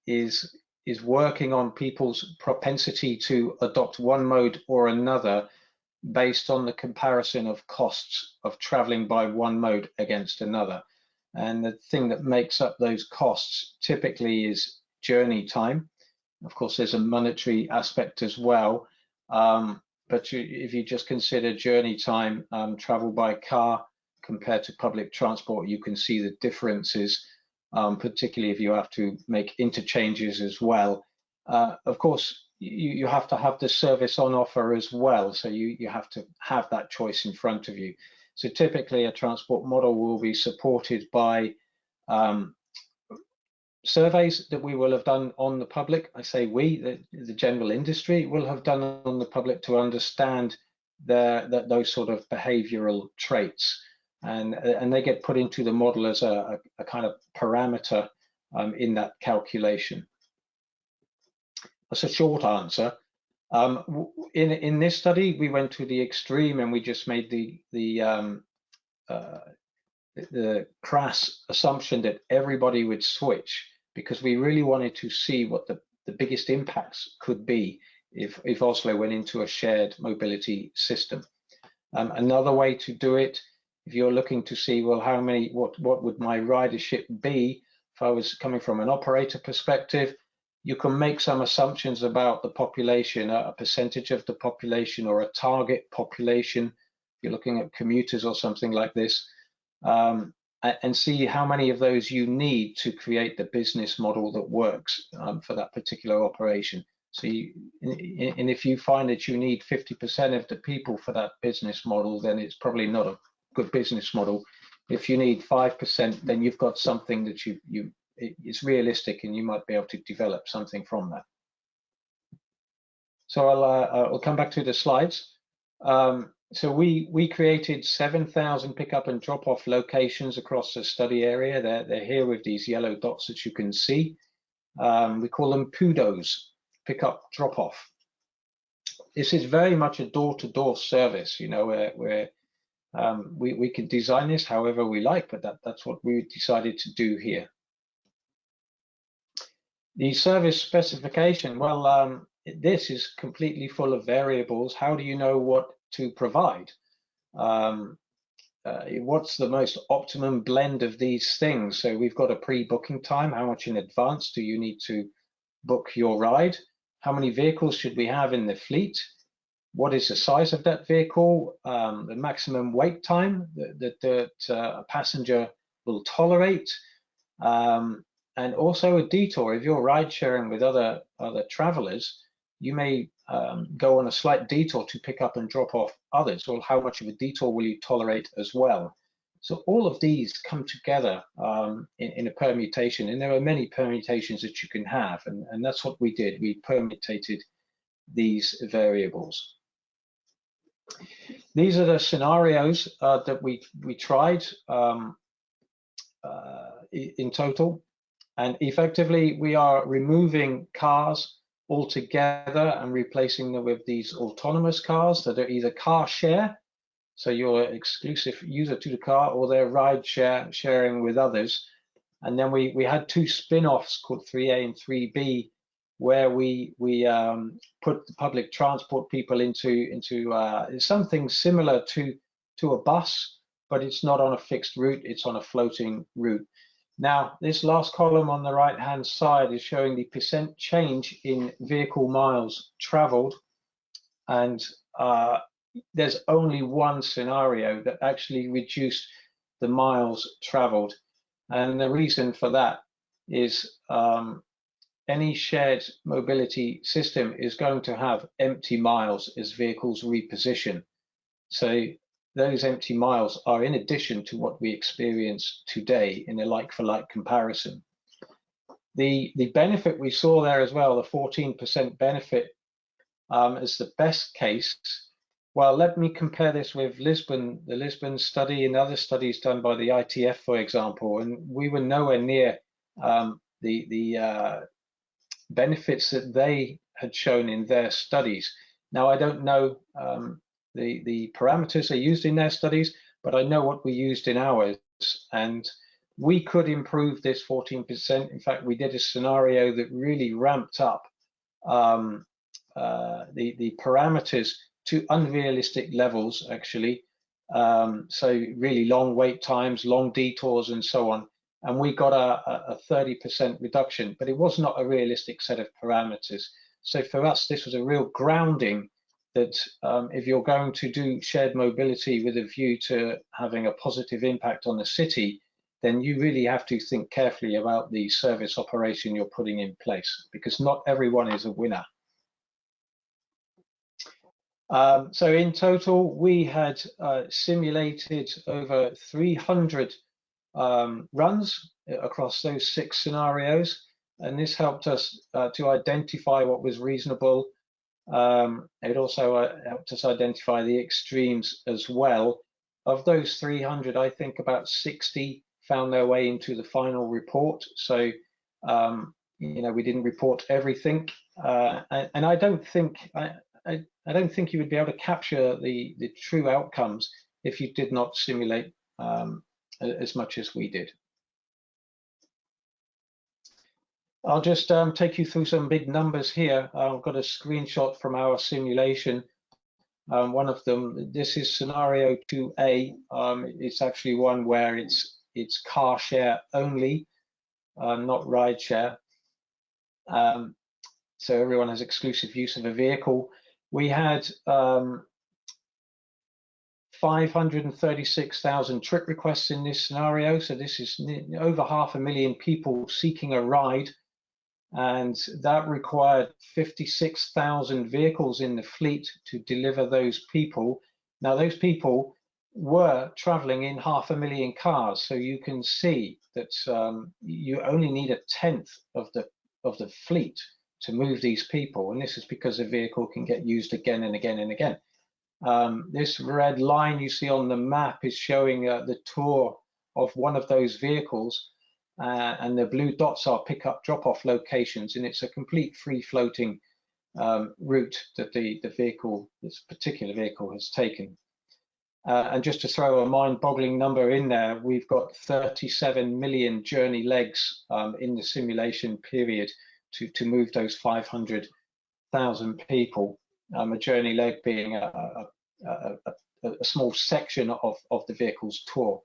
is working on people's propensity to adopt one mode or another based on the comparison of costs of traveling by one mode against another. And the thing that makes up those costs typically is journey time. Of course, there's a monetary aspect as well. But if you just consider journey time, travel by car compared to public transport, you can see the differences, particularly if you have to make interchanges as well. Of course, you have to have the service on offer as well. So you have to have that choice in front of you. So typically a transport model will be supported by surveys that we will have done on the public. I say we, the general industry will have done on the public to understand those sort of behavioral traits, and they get put into the model as a kind of parameter in that calculation. That's a short answer. In this study, we went to the extreme and we just made the crass assumption that everybody would switch, because we really wanted to see what the biggest impacts could be if Oslo went into a shared mobility system. Another way to do it, if you're looking to see, well, what would my ridership be if I was coming from an operator perspective, you can make some assumptions about the population, a percentage of the population or a target population. If you're looking at commuters or something like this, and see how many of those you need to create the business model that works for that particular operation. So and if you find that you need 50% of the people for that business model, then it's probably not a good business model. If you need 5%, then you've got something that it's realistic and you might be able to develop something from that. So I'll come back to the slides. So we created 7,000 pickup and drop-off locations across the study area. They're here with these yellow dots that you can see. We call them PUDOs, pickup drop-off. This is very much a door-to-door service, you know, where we can design this however we like, but that's what we decided to do here. The service specification, well, this is completely full of variables. How do you know what to provide? What's the most optimum blend of these things? So we've got a pre-booking time. How much in advance do you need to book your ride? How many vehicles should we have in the fleet? What is the size of that vehicle? The maximum wait time that a passenger will tolerate? And also a detour. If you're ride sharing with other travelers, you may go on a slight detour to pick up and drop off others. Well, how much of a detour will you tolerate as well? So all of these come together in a permutation, and there are many permutations that you can have, and that's what we did. We permutated these variables. These are the scenarios that we tried in total, and effectively we are removing cars altogether and replacing them with these autonomous cars that are either car share, so you're an exclusive user to the car, or they're ride sharing with others. And then we had two spin-offs called 3A and 3B, where we put the public transport people into something similar to a bus, but it's not on a fixed route, it's on a floating route. Now, this last column on the right-hand side is showing the percent change in vehicle miles traveled, and there's only one scenario that actually reduced the miles traveled. And the reason for that is any shared mobility system is going to have empty miles as vehicles reposition. So those empty miles are in addition to what we experience today in a like-for-like comparison. The benefit we saw there as well, the 14% benefit as the best case. Well, let me compare this with Lisbon, the Lisbon study and other studies done by the ITF, for example, and we were nowhere near the benefits that they had shown in their studies. Now, I don't know the parameters they used in their studies, but I know what we used in ours, and we could improve this 14%. In fact, we did a scenario that really ramped up the parameters to unrealistic levels, actually. So really long wait times, long detours, and so on. And we got a 30% reduction, but it was not a realistic set of parameters. So for us, this was a real grounding that if you're going to do shared mobility with a view to having a positive impact on the city, then you really have to think carefully about the service operation you're putting in place, because not everyone is a winner. So in total, we had simulated over 300 runs across those 6 scenarios, and this helped us to identify what was reasonable. It also helped us identify the extremes as well. Of those 300, I think about 60 found their way into the final report. So, you know, we didn't report everything, and I don't think I don't think you would be able to capture the true outcomes if you did not simulate as much as we did. I'll just take you through some big numbers here. I've got a screenshot from our simulation. One of them, this is scenario 2A. It's actually one where it's car share only, not ride share. So everyone has exclusive use of a vehicle. We had 536,000 trip requests in this scenario. So this is over 500,000 people seeking a ride, and that required 56,000 vehicles in the fleet to deliver those people. Now, those people were traveling in 500,000 cars, so you can see that you only need 1/10 of the fleet to move these people, and this is because a vehicle can get used again and again and again. This red line you see on the map is showing the tour of one of those vehicles, and the blue dots are pick-up drop-off locations, and it's a complete free-floating route that this particular vehicle has taken. And just to throw a mind-boggling number in there, we've got 37 million journey legs in the simulation period to move those 500,000 people. A journey leg being a small section of the vehicle's tour.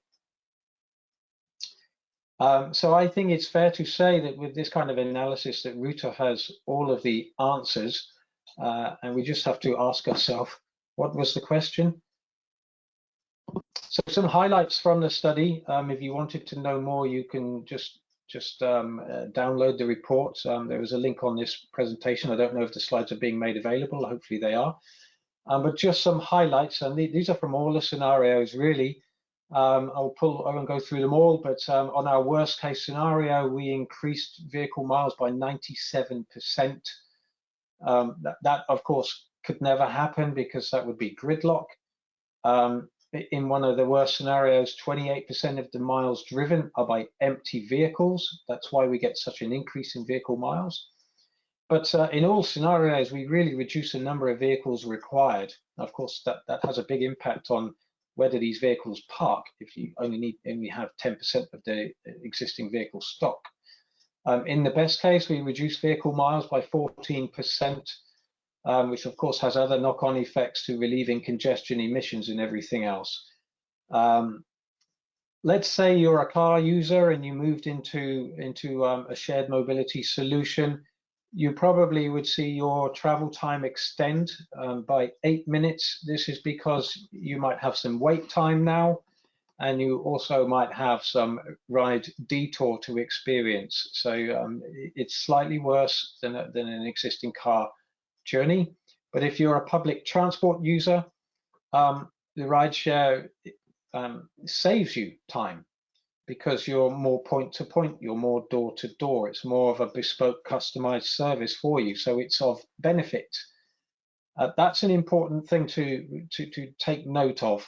So I think it's fair to say that with this kind of analysis that Ruta has all of the answers, and we just have to ask ourselves, what was the question? So some highlights from the study. If you wanted to know more, you can just download the report. There is a link on this presentation. I don't know if the slides are being made available. Hopefully they are. But just some highlights, and these are from all the scenarios, really. I won't go through them all, but on our worst case scenario, we increased vehicle miles by 97%. That of course could never happen because that would be gridlock. In one of the worst scenarios, 28% of the miles driven are by empty vehicles. That's why we get such an increase in vehicle miles. But in all scenarios, we really reduce the number of vehicles required. Of course, that has a big impact on where do these vehicles park if you only have 10% of the existing vehicle stock. In the best case, we reduce vehicle miles by 14%, which of course has other knock-on effects to relieving congestion, emissions, and everything else. Let's say you're a car user and you moved into a shared mobility solution. You probably would see your travel time extend by 8 minutes. This is because you might have some wait time now, and you also might have some ride detour to experience. So it's slightly worse than an existing car journey. But if you're a public transport user, the rideshare saves you time, because you're more point to point, you're more door to door. It's more of a bespoke, customized service for you, so it's of benefit. That's an important thing to take note of.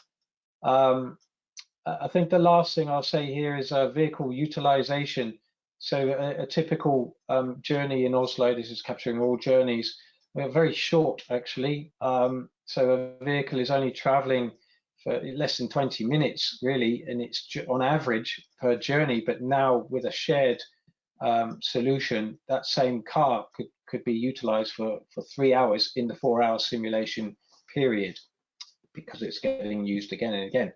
I think the last thing I'll say here is vehicle utilization. So a typical journey in Oslo, this is capturing all journeys, they're very short actually. So a vehicle is only traveling for less than 20 minutes really, and it's on average per journey. But now with a shared solution, that same car could be utilized for 3 hours in the 4-hour simulation period, because it's getting used again and again.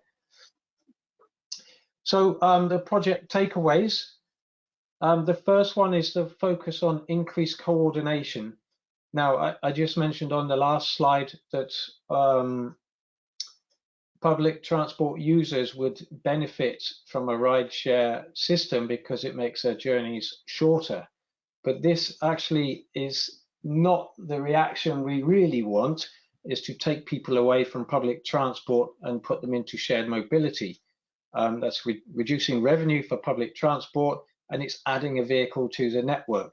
So the project takeaways. The first one is the focus on increased coordination. Now, I just mentioned on the last slide that public transport users would benefit from a rideshare system because it makes their journeys shorter. But this actually is not the reaction we really want, is to take people away from public transport and put them into shared mobility. That's reducing revenue for public transport, and it's adding a vehicle to the network.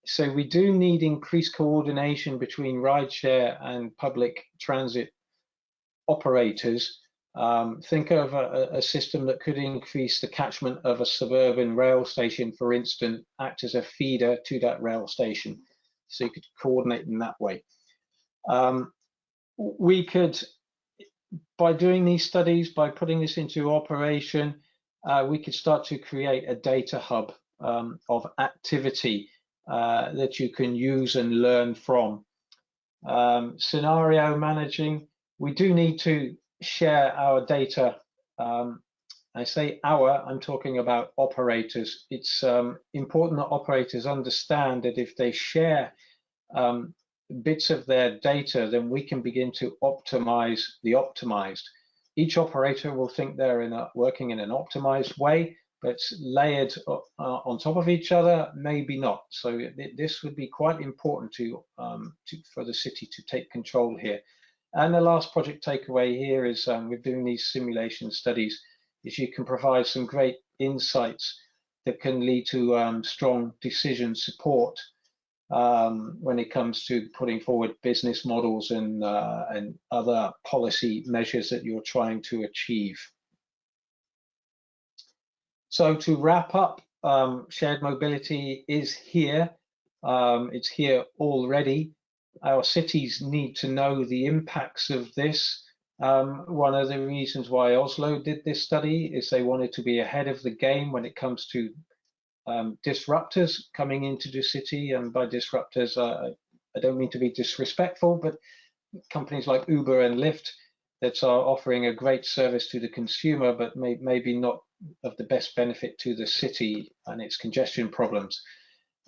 So we do need increased coordination between rideshare and public transit operators. Think of a system that could increase the catchment of a suburban rail station, for instance, act as a feeder to that rail station. So you could coordinate in that way. We could, by doing these studies, by putting this into operation, we could start to create a data hub of activity that you can use and learn from. Scenario managing, we do need to share our data. I say our, I'm talking about operators. It's important that operators understand that if they share bits of their data, then we can begin to optimize the optimized. Each operator will think they're working in an optimized way, but layered on top of each other, maybe not. So this would be quite important for the city to take control here. And the last project takeaway here is we're doing these simulation studies, is you can provide some great insights that can lead to strong decision support when it comes to putting forward business models and other policy measures that you're trying to achieve. So to wrap up, shared mobility is here. It's here already. Our cities need to know the impacts of this. One of the reasons why Oslo did this study is they wanted to be ahead of the game when it comes to disruptors coming into the city. And by disruptors, I don't mean to be disrespectful, but companies like Uber and Lyft that are offering a great service to the consumer, but maybe not of the best benefit to the city and its congestion problems.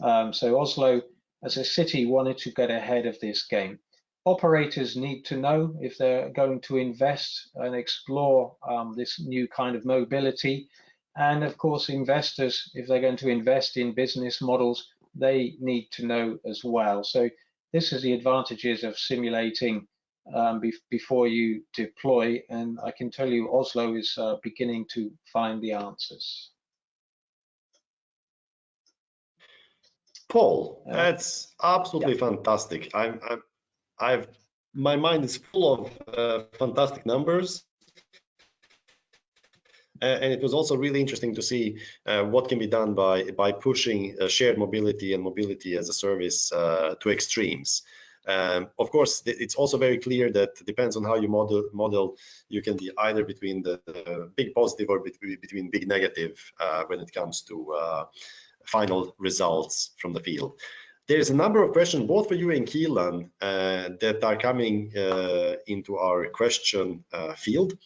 So Oslo, as a city, wanted to get ahead of this game. Operators need to know if they're going to invest and explore this new kind of mobility. And of course, investors, if they're going to invest in business models, they need to know as well. So this is the advantages of simulating before you deploy. And I can tell you Oslo is beginning to find the answers. Paul, that's absolutely fantastic. My mind is full of fantastic numbers. And it was also really interesting to see what can be done by pushing shared mobility and mobility as a service to extremes. Of course, it's also very clear that it depends on how you model. You can be either between the big positive or between big negative when it comes to final results from the field. There's a number of questions, both for you and Keelan, that are coming into our question field.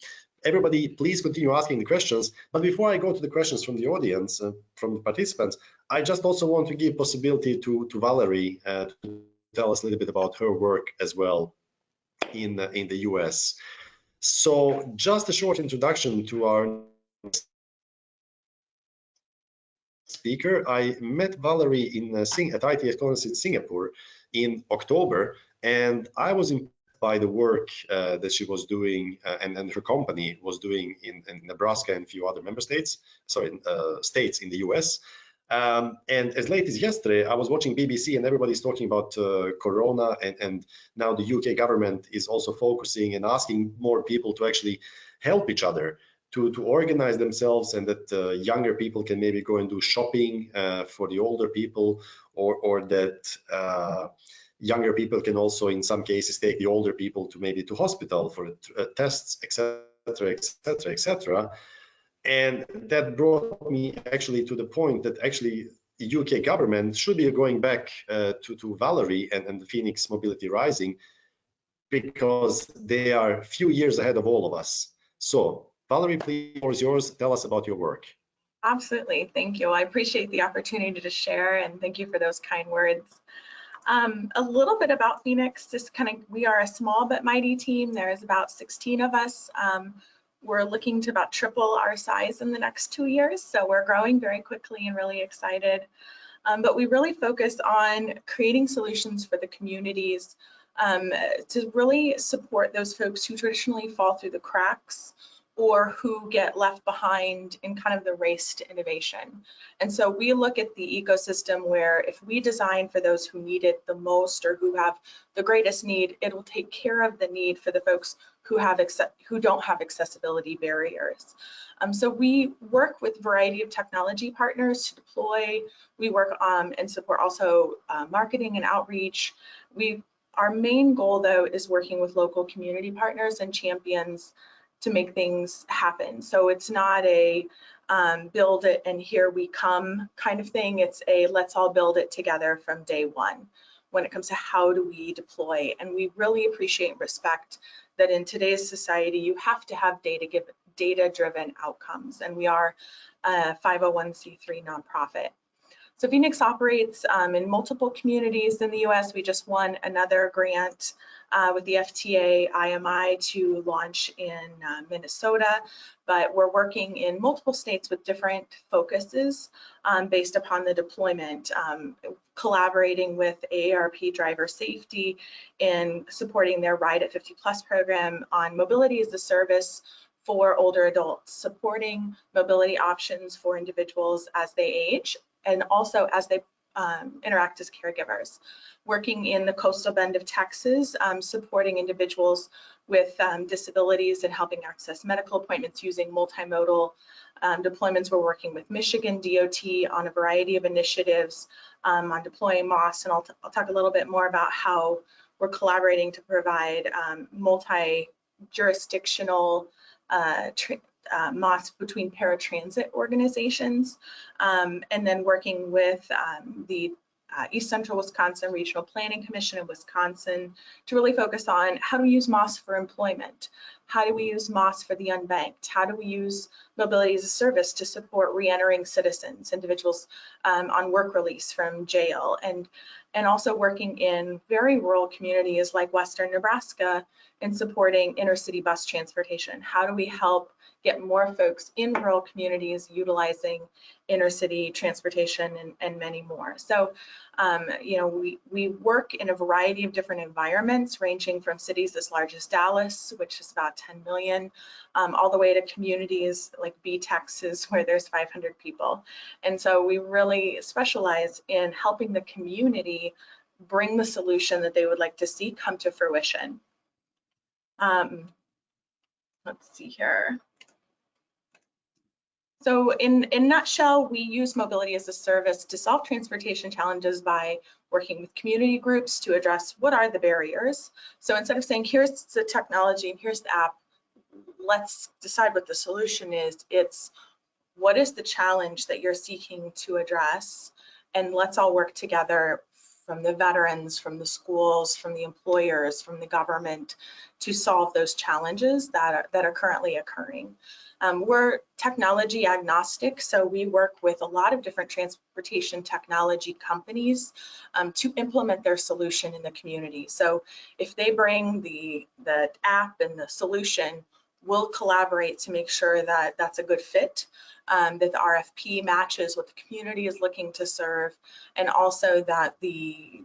Everybody, please continue asking the questions. But before I go to the questions from the audience, from the participants, I just also want to give possibility to Valerie to tell us a little bit about her work as well in the US. So just a short introduction to our speaker. I met Valerie at ITS conference in Singapore in October, and I was impressed by the work that she was doing and her company was doing in Nebraska and a few other states in the US. And as late as yesterday, I was watching BBC and everybody's talking about Corona, and now the UK government is also focusing and asking more people to actually help each other to organize themselves, and that younger people can maybe go and do shopping for the older people, or that younger people can also in some cases take the older people to maybe to hospital for tests, etc., etc., etc. And that brought me actually to the point that actually the UK government should be going back to Valerie and the Phoenix Mobility Rising, because they are a few years ahead of all of us. So Valerie, please, the floor is yours. Tell us about your work. Absolutely, thank you. I appreciate the opportunity to share, and thank you for those kind words. A little bit about Phoenix, just we are a small but mighty team. There's about 16 of us. We're looking to about triple our size in the next 2 years, so we're growing very quickly and really excited. But we really focus on creating solutions for the communities to really support those folks who traditionally fall through the cracks or who get left behind in kind of the race to innovation. And so we look at the ecosystem where if we design for those who need it the most or who have the greatest need, it will take care of the need for the folks who don't have accessibility barriers. So we work with a variety of technology partners to deploy. We work and support also marketing and outreach. Our main goal though is working with local community partners and champions to make things happen. So it's not a build it and here we come kind of thing. It's a let's all build it together from day one when it comes to how do we deploy. And we really appreciate and respect that in today's society, you have to have data-driven outcomes. And we are a 501c3 nonprofit. So Phoenix operates in multiple communities in the US. We just won another grant with the FTA IMI to launch in Minnesota, but we're working in multiple states with different focuses based upon the deployment, collaborating with AARP Driver Safety in supporting their Ride at 50 Plus program on mobility as a service for older adults, supporting mobility options for individuals as they age and also as they interact as caregivers. Working in the coastal bend of Texas, supporting individuals with disabilities and helping access medical appointments using multimodal deployments. We're working with Michigan DOT on a variety of initiatives on deploying MaaS, and I'll talk a little bit more about how we're collaborating to provide multi-jurisdictional MaaS between paratransit organizations, and then working with the East Central Wisconsin Regional Planning Commission in Wisconsin to really focus on how do we use MaaS for employment? How do we use MaaS for the unbanked? How do we use mobility as a service to support re-entering citizens, individuals on work release from jail, and also working in very rural communities like Western Nebraska and supporting intercity bus transportation. How do we help get more folks in rural communities utilizing inner city transportation, and many more. So, you know, we work in a variety of different environments, ranging from cities as large as Dallas, which is about 10 million, all the way to communities like B, Texas, where there's 500 people. And so we really specialize in helping the community bring the solution that they would like to see come to fruition. Let's see here. So in a nutshell, we use mobility as a service to solve transportation challenges by working with community groups to address what are the barriers. So instead of saying, here's the technology and here's the app, let's decide what the solution is. It's what is the challenge that you're seeking to address, and let's all work together, from the veterans, from the schools, from the employers, from the government, to solve those challenges that are currently occurring. We're technology agnostic, so we work with a lot of different transportation technology companies to implement their solution in the community. So if they bring the app and the solution, we'll collaborate to make sure that that's a good fit, that the RFP matches what the community is looking to serve, and also that the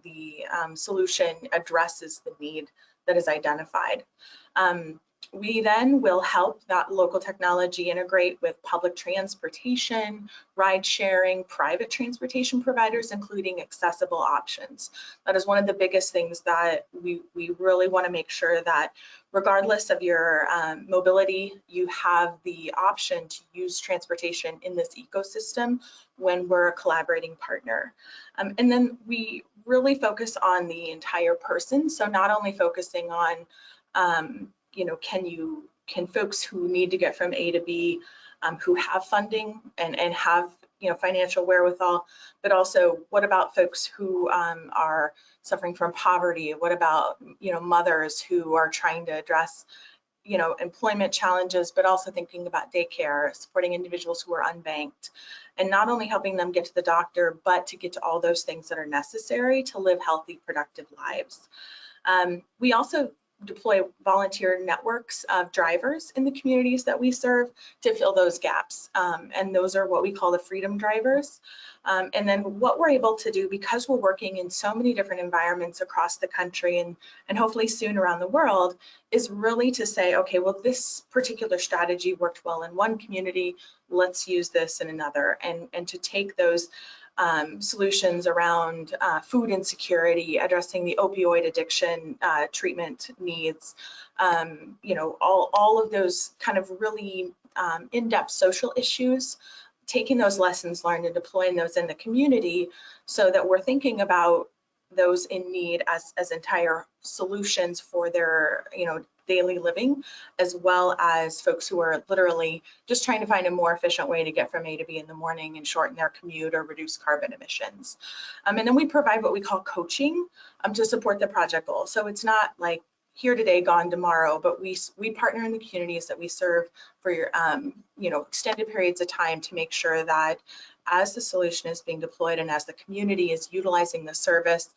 solution addresses the need that is identified. We then will help that local technology integrate with public transportation, ride sharing, private transportation providers, including accessible options. That is one of the biggest things that we really want to make sure that regardless of your mobility, you have the option to use transportation in this ecosystem when we're a collaborating partner. And then we really focus on the entire person. So not only focusing on you know, can folks who need to get from A to B, who have funding and have, you know, financial wherewithal, but also what about folks who are suffering from poverty? What about, you know, mothers who are trying to address, you know, employment challenges, but also thinking about daycare, supporting individuals who are unbanked, and not only helping them get to the doctor, but to get to all those things that are necessary to live healthy, productive lives. We also deploy volunteer networks of drivers in the communities that we serve to fill those gaps. And those are what we call the freedom drivers. And then what we're able to do, because we're working in so many different environments across the country and hopefully soon around the world, is really to say, okay, well, this particular strategy worked well in one community, let's use this in another, and to take those solutions around food insecurity, addressing the opioid addiction treatment needs, you know, all of those kind of really in-depth social issues, taking those lessons learned and deploying those in the community so that we're thinking about those in need as entire solutions for their, you know, daily living, as well as folks who are literally just trying to find a more efficient way to get from A to B in the morning and shorten their commute or reduce carbon emissions. And then we provide what we call coaching to support the project goal. So it's not like here today, gone tomorrow, but we partner in the communities that we serve for you know, extended periods of time to make sure that as the solution is being deployed and as the community is utilizing the service,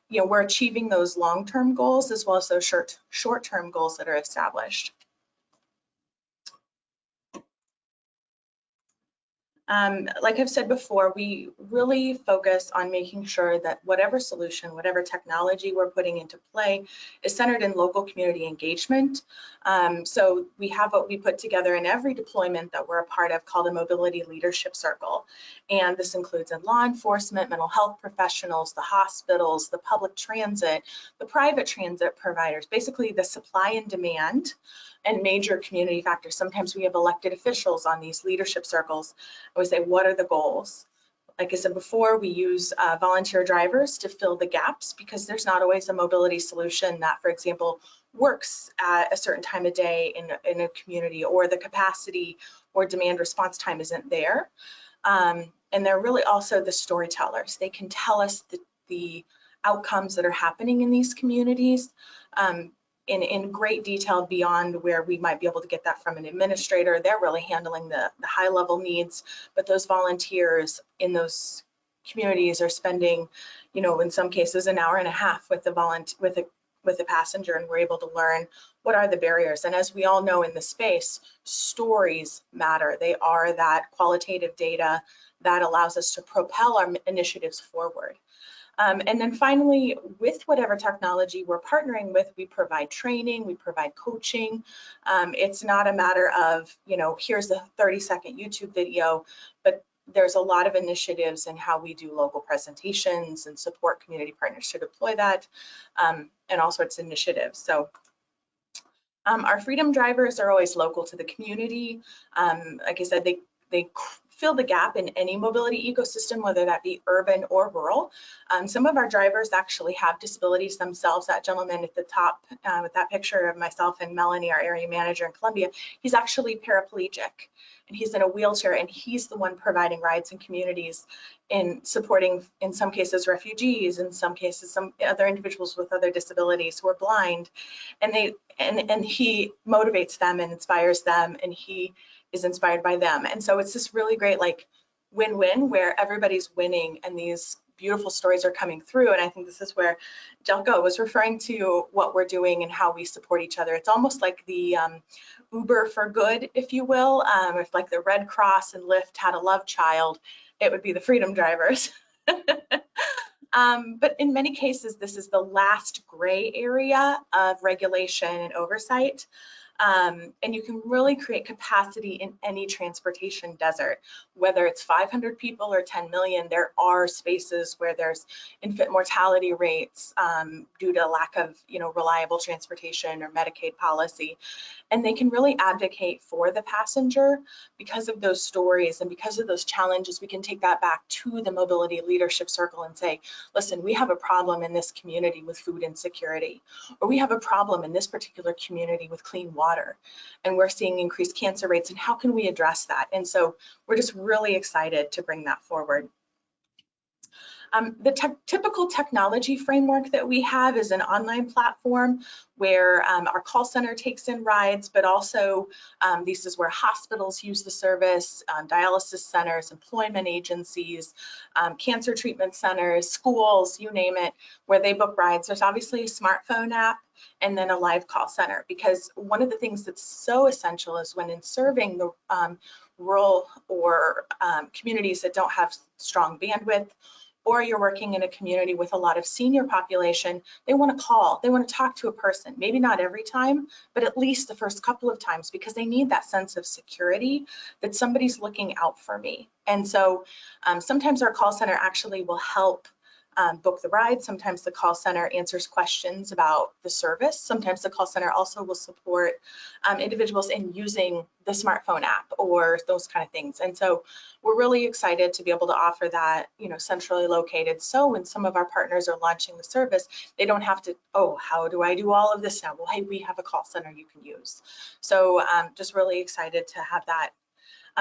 you know, we're achieving those long-term goals as well as those short-term goals that are established. Like I've said before, we really focus on making sure that whatever solution, whatever technology we're putting into play is centered in local community engagement. So we have what we put together in every deployment that we're a part of called a mobility leadership circle. And this includes in law enforcement, mental health professionals, the hospitals, the public transit, the private transit providers, basically the supply and demand and major community factors. Sometimes we have elected officials on these leadership circles. I would say, what are the goals? Like I said before, we use volunteer drivers to fill the gaps because there's not always a mobility solution that, for example, works at a certain time of day in a community, or the capacity or demand response time isn't there. And they're really also the storytellers. They can tell us the outcomes that are happening in these communities in great detail beyond where we might be able to get that from an administrator. They're really handling the high level needs, but those volunteers in those communities are spending, you know, in some cases an hour and a half with a with a passenger, and we're able to learn what are the barriers. And as we all know in the space, stories matter. They are that qualitative data that allows us to propel our initiatives forward. And then finally, with whatever technology we're partnering with, we provide training, we provide coaching. It's not a matter of, you know, here's a 30-second YouTube video, but there's a lot of initiatives in how we do local presentations and support community partners to deploy that, and all sorts of initiatives. So our Freedom Drivers are always local to the community. Like I said, they fill the gap in any mobility ecosystem, whether that be urban or rural. Some of our drivers actually have disabilities themselves. That gentleman at the top with that picture of myself and Melanie, our area manager in Columbia, he's actually paraplegic and he's in a wheelchair, and he's the one providing rides in communities in supporting, in some cases, refugees, in some cases, some other individuals with other disabilities who are blind, and he motivates them and inspires them, and he is inspired by them. And so it's this really great like win-win where everybody's winning and these beautiful stories are coming through. And I think this is where Jelko was referring to what we're doing and how we support each other. It's almost like the Uber for good, if you will. If like the Red Cross and Lyft had a love child, it would be the Freedom Drivers. But in many cases, this is the last gray area of regulation and oversight. And you can really create capacity in any transportation desert, whether it's 500 people or 10 million. There are spaces where there's infant mortality rates due to lack of, you know, reliable transportation or Medicaid policy. And they can really advocate for the passenger because of those stories and because of those challenges. We can take that back to the mobility leadership circle and say, listen, we have a problem in this community with food insecurity, or we have a problem in this particular community with clean water, and we're seeing increased cancer rates, and how can we address that? And so we're just really excited to bring that forward. The typical technology framework that we have is an online platform where our call center takes in rides, but also this is where hospitals use the service, dialysis centers, employment agencies, cancer treatment centers, schools, you name it, where they book rides. There's obviously a smartphone app and then a live call center, because one of the things that's so essential is when in serving the rural or communities that don't have strong bandwidth, or you're working in a community with a lot of senior population, they want to call, they want to talk to a person, maybe not every time, but at least the first couple of times, because they need that sense of security that somebody's looking out for me. And so sometimes our call center actually will help book the ride. Sometimes the call center answers questions about the service. Sometimes the call center also will support individuals in using the smartphone app or those kind of things. And so we're really excited to be able to offer that, you know, centrally located. So when some of our partners are launching the service, they don't have to, oh, how do I do all of this now? Well, hey, we have a call center you can use. So just really excited to have that.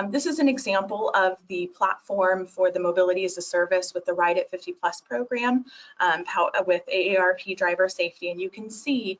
This is an example of the platform for the Mobility as a Service with the Ride at 50 Plus program with AARP driver safety. And you can see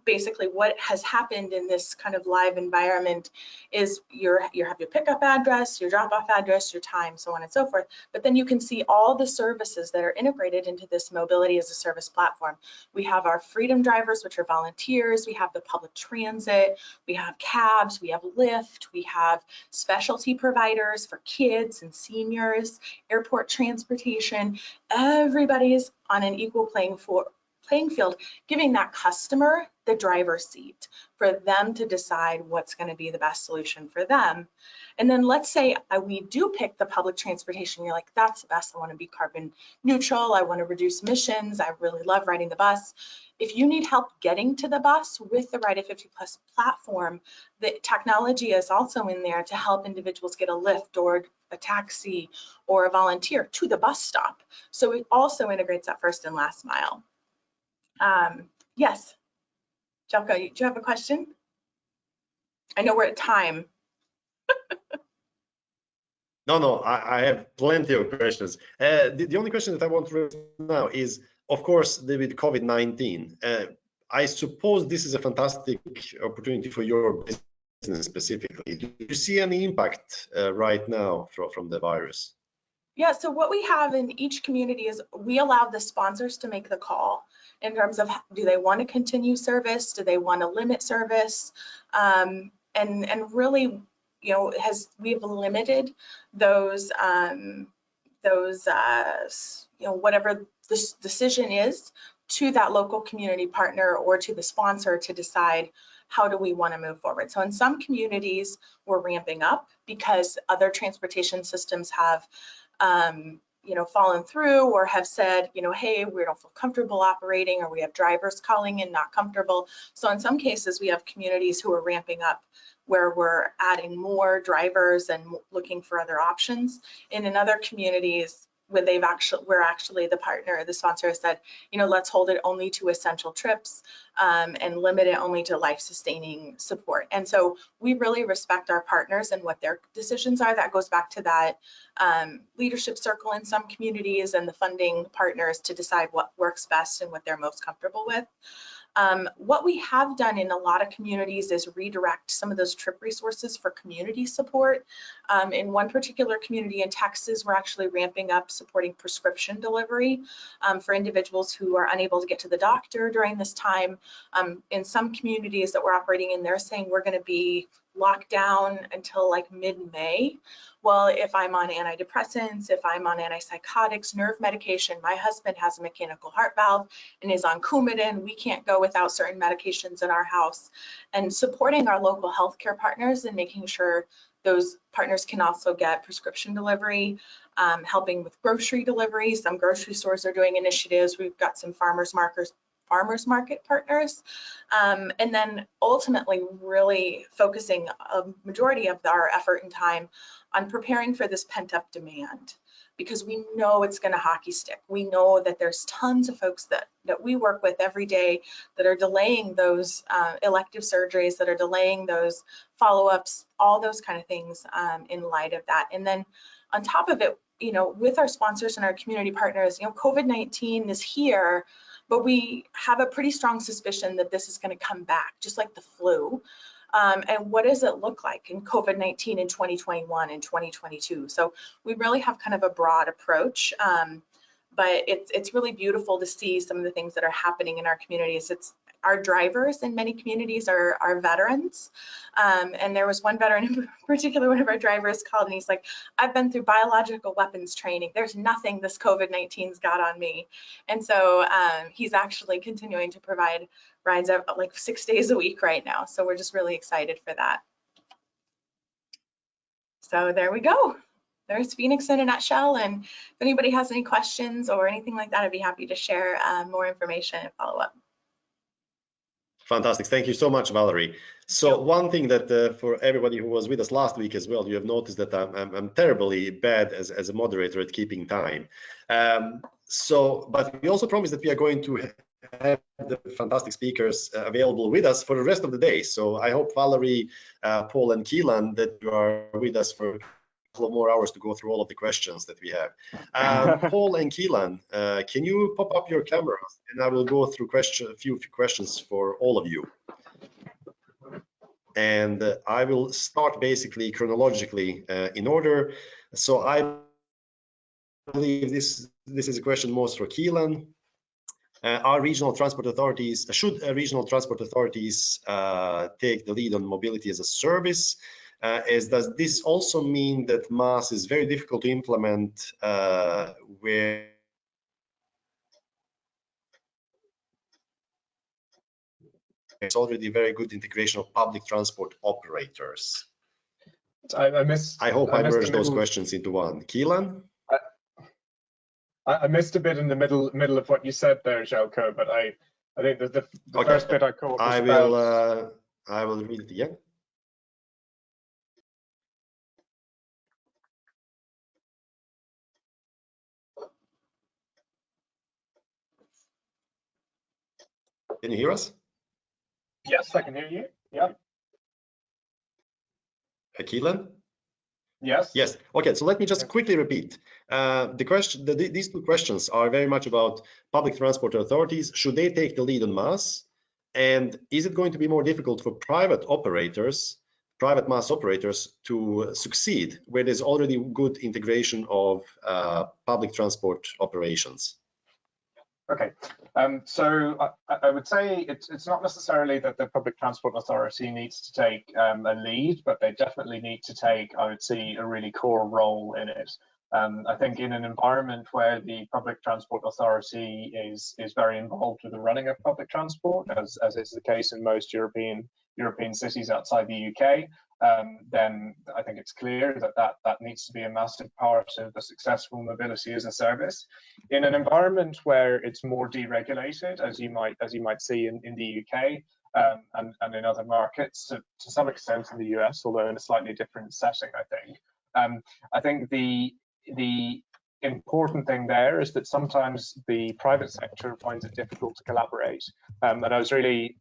basically what has happened in this kind of live environment is you have your pickup address, your drop-off address, your time, so on and so forth. But then you can see all the services that are integrated into this Mobility as a Service platform. We have our Freedom Drivers, which are volunteers. We have the public transit. We have cabs. We have Lyft. We have specialty providers for kids and seniors, airport transportation. Everybody is on an equal playing field, giving that customer the driver's seat for them to decide what's going to be the best solution for them. And then let's say we do pick the public transportation. You're like, that's the best. I want to be carbon neutral. I want to reduce emissions. I really love riding the bus. If you need help getting to the bus with the Ride at 50 Plus platform, the technology is also in there to help individuals get a Lyft or a taxi or a volunteer to the bus stop. So it also integrates that first and last mile. Yes, Jelko, do you have a question? I know we're at time. No, I have plenty of questions. The only question that I want to raise now is, of course, with COVID-19. I suppose this is a fantastic opportunity for your business specifically. Do you see any impact right now from the virus? Yeah, so what we have in each community is we allow the sponsors to make the call. in terms of, do they want to continue service? Do they want to limit service? And really, you know, we've limited those, you know, whatever this decision is, to that local community partner or to the sponsor to decide how do we want to move forward. So in some communities, we're ramping up because other transportation systems have, you know, fallen through or have said, you know, hey, we don't feel comfortable operating, or we have drivers calling in not comfortable. So in some cases, we have communities who are ramping up where we're adding more drivers and looking for other options. And in other communities, where we're actually the partner, the sponsor has said, you know, let's hold it only to essential trips and limit it only to life-sustaining support. And so we really respect our partners and what their decisions are. That goes back to that leadership circle in some communities and the funding partners to decide what works best and what they're most comfortable with. What we have done in a lot of communities is redirect some of those trip resources for community support. In one particular community in Texas, we're actually ramping up supporting prescription delivery for individuals who are unable to get to the doctor during this time. In some communities that we're operating in, they're saying we're going to be locked down until like mid-May. Well, if I'm on antidepressants, if I'm on antipsychotics, nerve medication, my husband has a mechanical heart valve and is on Coumadin, we can't go without certain medications in our house. And supporting our local healthcare partners and making sure those partners can also get prescription delivery, helping with grocery delivery. Some grocery stores are doing initiatives. We've got some farmers market partners, and then ultimately really focusing a majority of our effort and time on preparing for this pent-up demand, because we know it's going to hockey stick. We know that there's tons of folks that we work with every day that are delaying those elective surgeries, that are delaying those follow-ups, all those kind of things in light of that. And then on top of it, you know, with our sponsors and our community partners, you know, COVID-19 is here, but we have a pretty strong suspicion that this is going to come back, just like the flu. And what does it look like in COVID-19 in 2021 and 2022? So we really have kind of a broad approach, but it's really beautiful to see some of the things that are happening in our communities. It's our drivers in many communities are veterans. And there was one veteran in particular, one of our drivers called and he's like, I've been through biological weapons training. There's nothing this COVID-19's got on me. And so he's actually continuing to provide rides out like 6 days a week right now. So we're just really excited for that. So there we go. There's Phoenix in a nutshell. And if anybody has any questions or anything like that, I'd be happy to share more information and follow up. Fantastic. Thank you so much, Valerie. So one thing that for everybody who was with us last week as well, you have noticed that I'm terribly bad as a moderator at keeping time. But we also promised that we are going to have the fantastic speakers available with us for the rest of the day. So I hope Valerie, Paul, and Keelan that you are with us for a couple of more hours to go through all of the questions that we have. Paul and Keelan, can you pop up your cameras and I will go through a few questions for all of you. And I will start basically chronologically in order. So I believe this is a question most for Keelan. Should regional transport authorities take the lead on mobility as a service? Does this also mean that MaaS is very difficult to implement where there's already very good integration of public transport operators? I hope I merged those questions into one. Keelan? I missed a bit in the middle of what you said there, Željko, but I think that the okay. First bit I caught was I will read it again. Can you hear us? Yes, I can hear you. Yeah. Keelan? Yes. Yes. Okay. So let me just quickly repeat. These two questions are very much about public transport authorities. Should they take the lead on MaaS? And is it going to be more difficult for private MaaS operators to succeed where there's already good integration of public transport operations? Okay, so I would say it's not necessarily that the Public Transport Authority needs to take a lead, but they definitely need to take, I would say, a really core role in it. I think in an environment where the Public Transport Authority is very involved with the running of public transport, as is the case in most European cities outside the UK, then I think it's clear that needs to be a massive part of the successful mobility as a service. In an environment where it's more deregulated, as you might see in the UK and in other markets, to some extent in the US, although in a slightly different setting, I think. I think the important thing there is that sometimes the private sector finds it difficult to collaborate. And I was really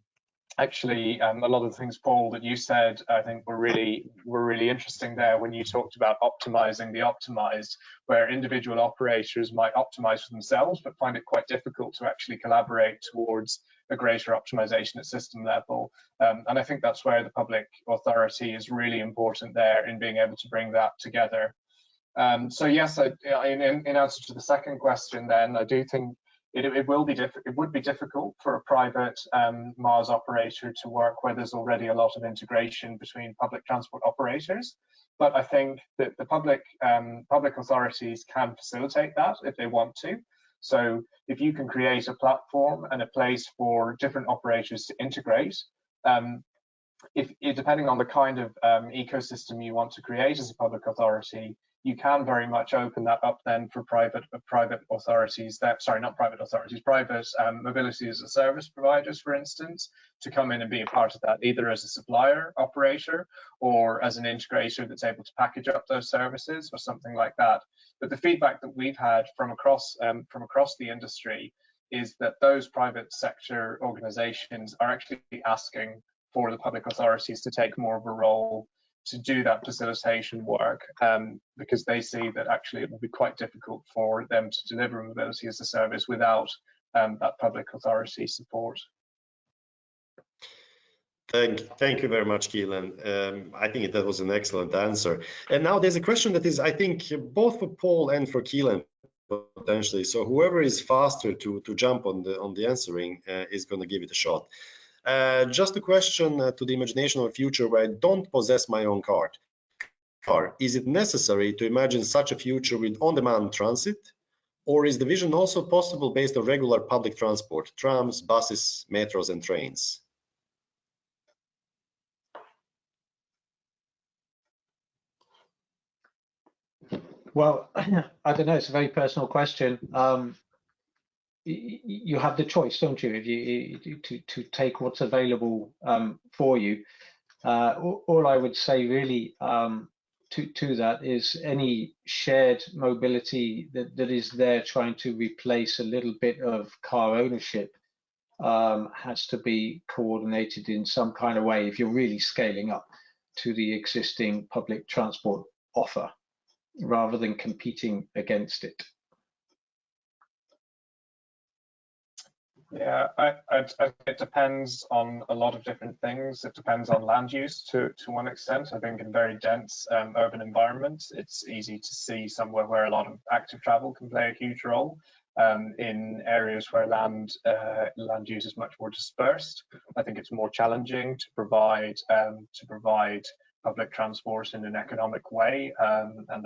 actually a lot of the things, Paul, that you said, I think were really interesting there when you talked about optimizing the optimized, where individual operators might optimize for themselves, but find it quite difficult to actually collaborate towards a greater optimization at system level. And I think that's where the public authority is really important there in being able to bring that together. So yes, in answer to the second question, then I do think it would be difficult for a private MaaS operator to work where there's already a lot of integration between public transport operators. But I think that the public authorities can facilitate that if they want to. So if you can create a platform and a place for different operators to integrate, depending on the kind of ecosystem you want to create as a public authority, you can very much open that up then for private authorities, private mobility as a service providers, for instance, to come in and be a part of that, either as a supplier operator or as an integrator that's able to package up those services or something like that. But the feedback that we've had from across the industry is that those private sector organizations are actually asking for the public authorities to take more of a role to do that facilitation work, because they see that actually it will be quite difficult for them to deliver mobility as a service without that public authority support. Thank you very much, Keelan. I think that was an excellent answer. And now there's a question that is, I think, both for Paul and for Keelan potentially. So whoever is faster to jump on the answering is going to give it a shot. Just a question to the imagination of a future where I don't possess my own car. Is it necessary to imagine such a future with on-demand transit? Or is the vision also possible based on regular public transport, trams, buses, metros, and trains? Well, I don't know. It's a very personal question. You have the choice, don't you, if you to take what's available for you. All I would say really to that is any shared mobility that is there trying to replace a little bit of car ownership has to be coordinated in some kind of way if you're really scaling up to the existing public transport offer rather than competing against it. Yeah, it depends on a lot of different things. It depends on land use to one extent. I think in very dense urban environments, it's easy to see somewhere where a lot of active travel can play a huge role. In areas where land use is much more dispersed, I think it's more challenging to provide public transport in an economic way, and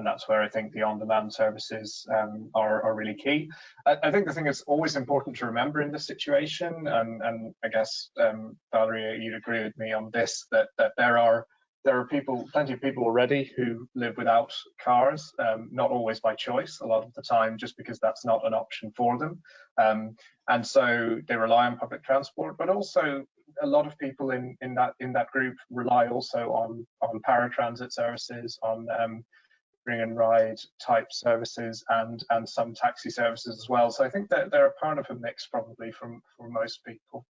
that's where I think the on-demand services are really key. I think the thing that's always important to remember in this situation, and I guess Valeria, you'd agree with me on this, that there are plenty of people already who live without cars, not always by choice, a lot of the time just because that's not an option for them, and so they rely on public transport, but also a lot of people in that group rely also on paratransit services, on bring and ride type services, and some taxi services as well. So I think that they're a part of a mix probably for most people.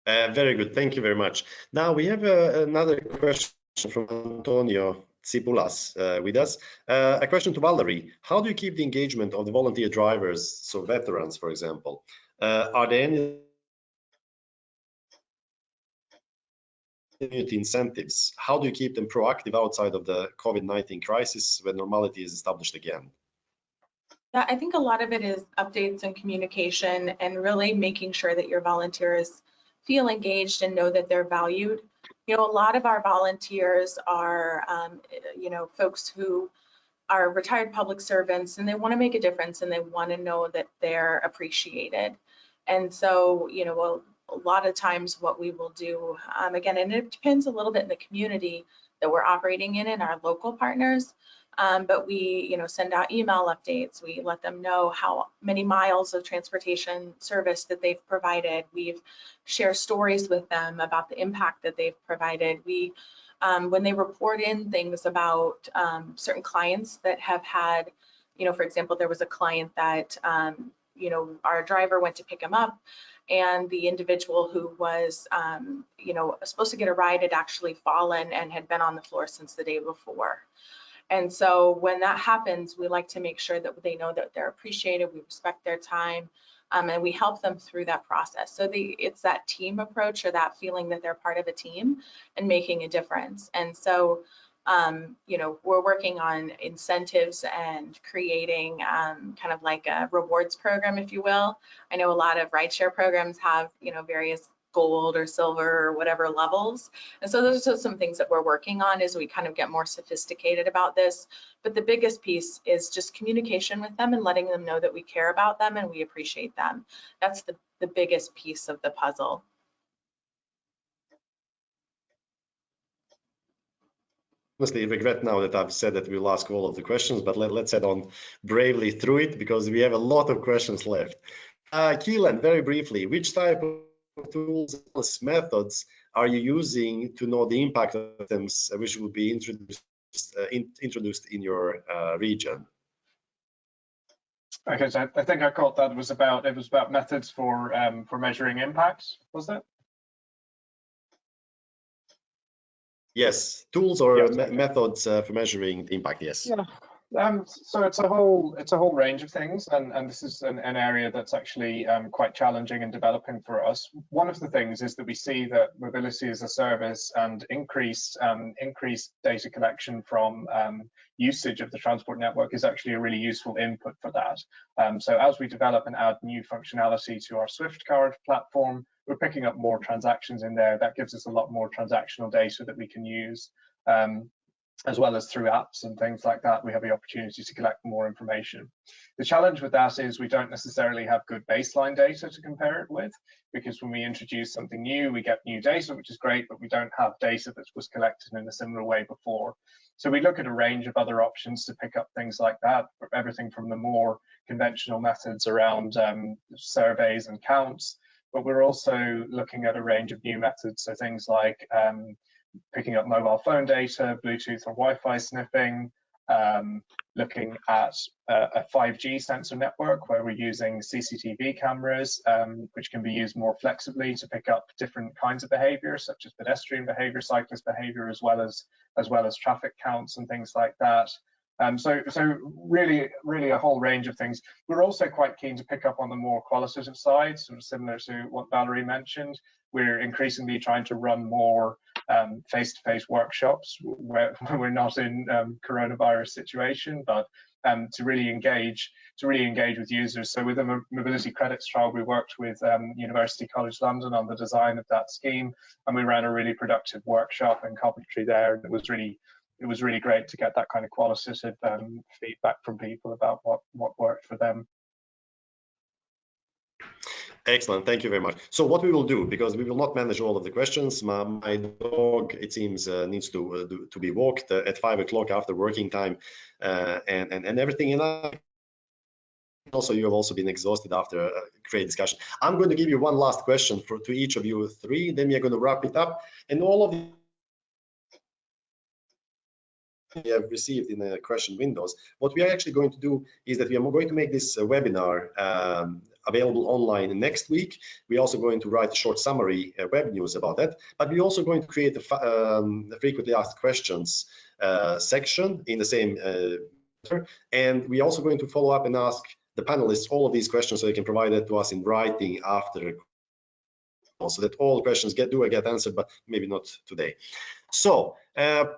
Very good, thank you very much. Now we have another question from Antonio Tsipulas with us. A question to Valerie. How do you keep the engagement of the volunteer drivers, so veterans, for example? Are there any community incentives, how do you keep them proactive outside of the COVID-19 crisis when normality is established again? Yeah, I think a lot of it is updates and communication and really making sure that your volunteers feel engaged and know that they're valued. You know, a lot of our volunteers are, you know, folks who are retired public servants and they want to make a difference and they want to know that they're appreciated. And so, you know, a lot of times what we will do, again, and it depends a little bit in the community that we're operating in our local partners, but we, you know, send out email updates. We let them know how many miles of transportation service that they've provided. We've shared stories with them about the impact that they've provided. We, when they report in things about certain clients that have had, you know, for example, there was a client that, you know, our driver went to pick him up and the individual who was, you know, supposed to get a ride had actually fallen and had been on the floor since the day before. And so when that happens, we like to make sure that they know that they're appreciated, we respect their time, and we help them through that process. So it's that team approach or that feeling that they're part of a team and making a difference. And so, you know, we're working on incentives and creating kind of like a rewards program, if you will. I know a lot of rideshare programs have, you know, various gold or silver or whatever levels. And so those are some things that we're working on as we kind of get more sophisticated about this. But the biggest piece is just communication with them and letting them know that we care about them and we appreciate them. That's the biggest piece of the puzzle. Honestly, regret now that I've said that we'll ask all of the questions, but let's head on bravely through it because we have a lot of questions left. Keelan, very briefly, which type of tools and methods are you using to know the impact of items which will be introduced in your region? Okay, so I think I caught that it was about methods for measuring impacts, was it? Yes, tools or Yes, okay. methods for measuring the impact. Yes. Yeah. So it's a whole range of things, and this is an area that's actually quite challenging and developing for us. One of the things is that we see that mobility as a service and increased data collection from usage of the transport network is actually a really useful input for that. So as we develop and add new functionality to our Swift card platform, we're picking up more transactions in there. That gives us a lot more transactional data that we can use. As well as through apps and things like that, we have the opportunity to collect more information. The challenge with that is we don't necessarily have good baseline data to compare it with, because when we introduce something new, we get new data, which is great, but we don't have data that was collected in a similar way before. So we look at a range of other options to pick up things like that, everything from the more conventional methods around surveys and counts, but we're also looking at a range of new methods, so things like picking up mobile phone data, Bluetooth or Wi-Fi sniffing, looking at a 5G sensor network where we're using CCTV cameras, which can be used more flexibly to pick up different kinds of behavior, such as pedestrian behavior, cyclist behavior, as well as traffic counts and things like that. So really a whole range of things. We're also quite keen to pick up on the more qualitative side, sort of similar to what Valerie mentioned. We're increasingly trying to run more face-to-face workshops where we're not in coronavirus situation, but to really engage with users. So with the mobility credits trial, we worked with University College London on the design of that scheme, and we ran a really productive workshop in Coventry there. And it was really great to get that kind of qualitative feedback from people about what worked for them. Excellent, thank you very much. So what we will do, because we will not manage all of the questions, my dog, it seems, needs to be walked at 5 o'clock after working time, and everything. And also, you have also been exhausted after a great discussion. I'm going to give you one last question to each of you three, then we are going to wrap it up. And all of we have received in the question windows, what we are actually going to do is that we are going to make this webinar available online next week. We're also going to write a short summary web news about that, but we're also going to create a frequently asked questions section in the same and we're also going to follow up and ask the panelists all of these questions so they can provide that to us in writing after. so that all questions get answered, but maybe not today. So,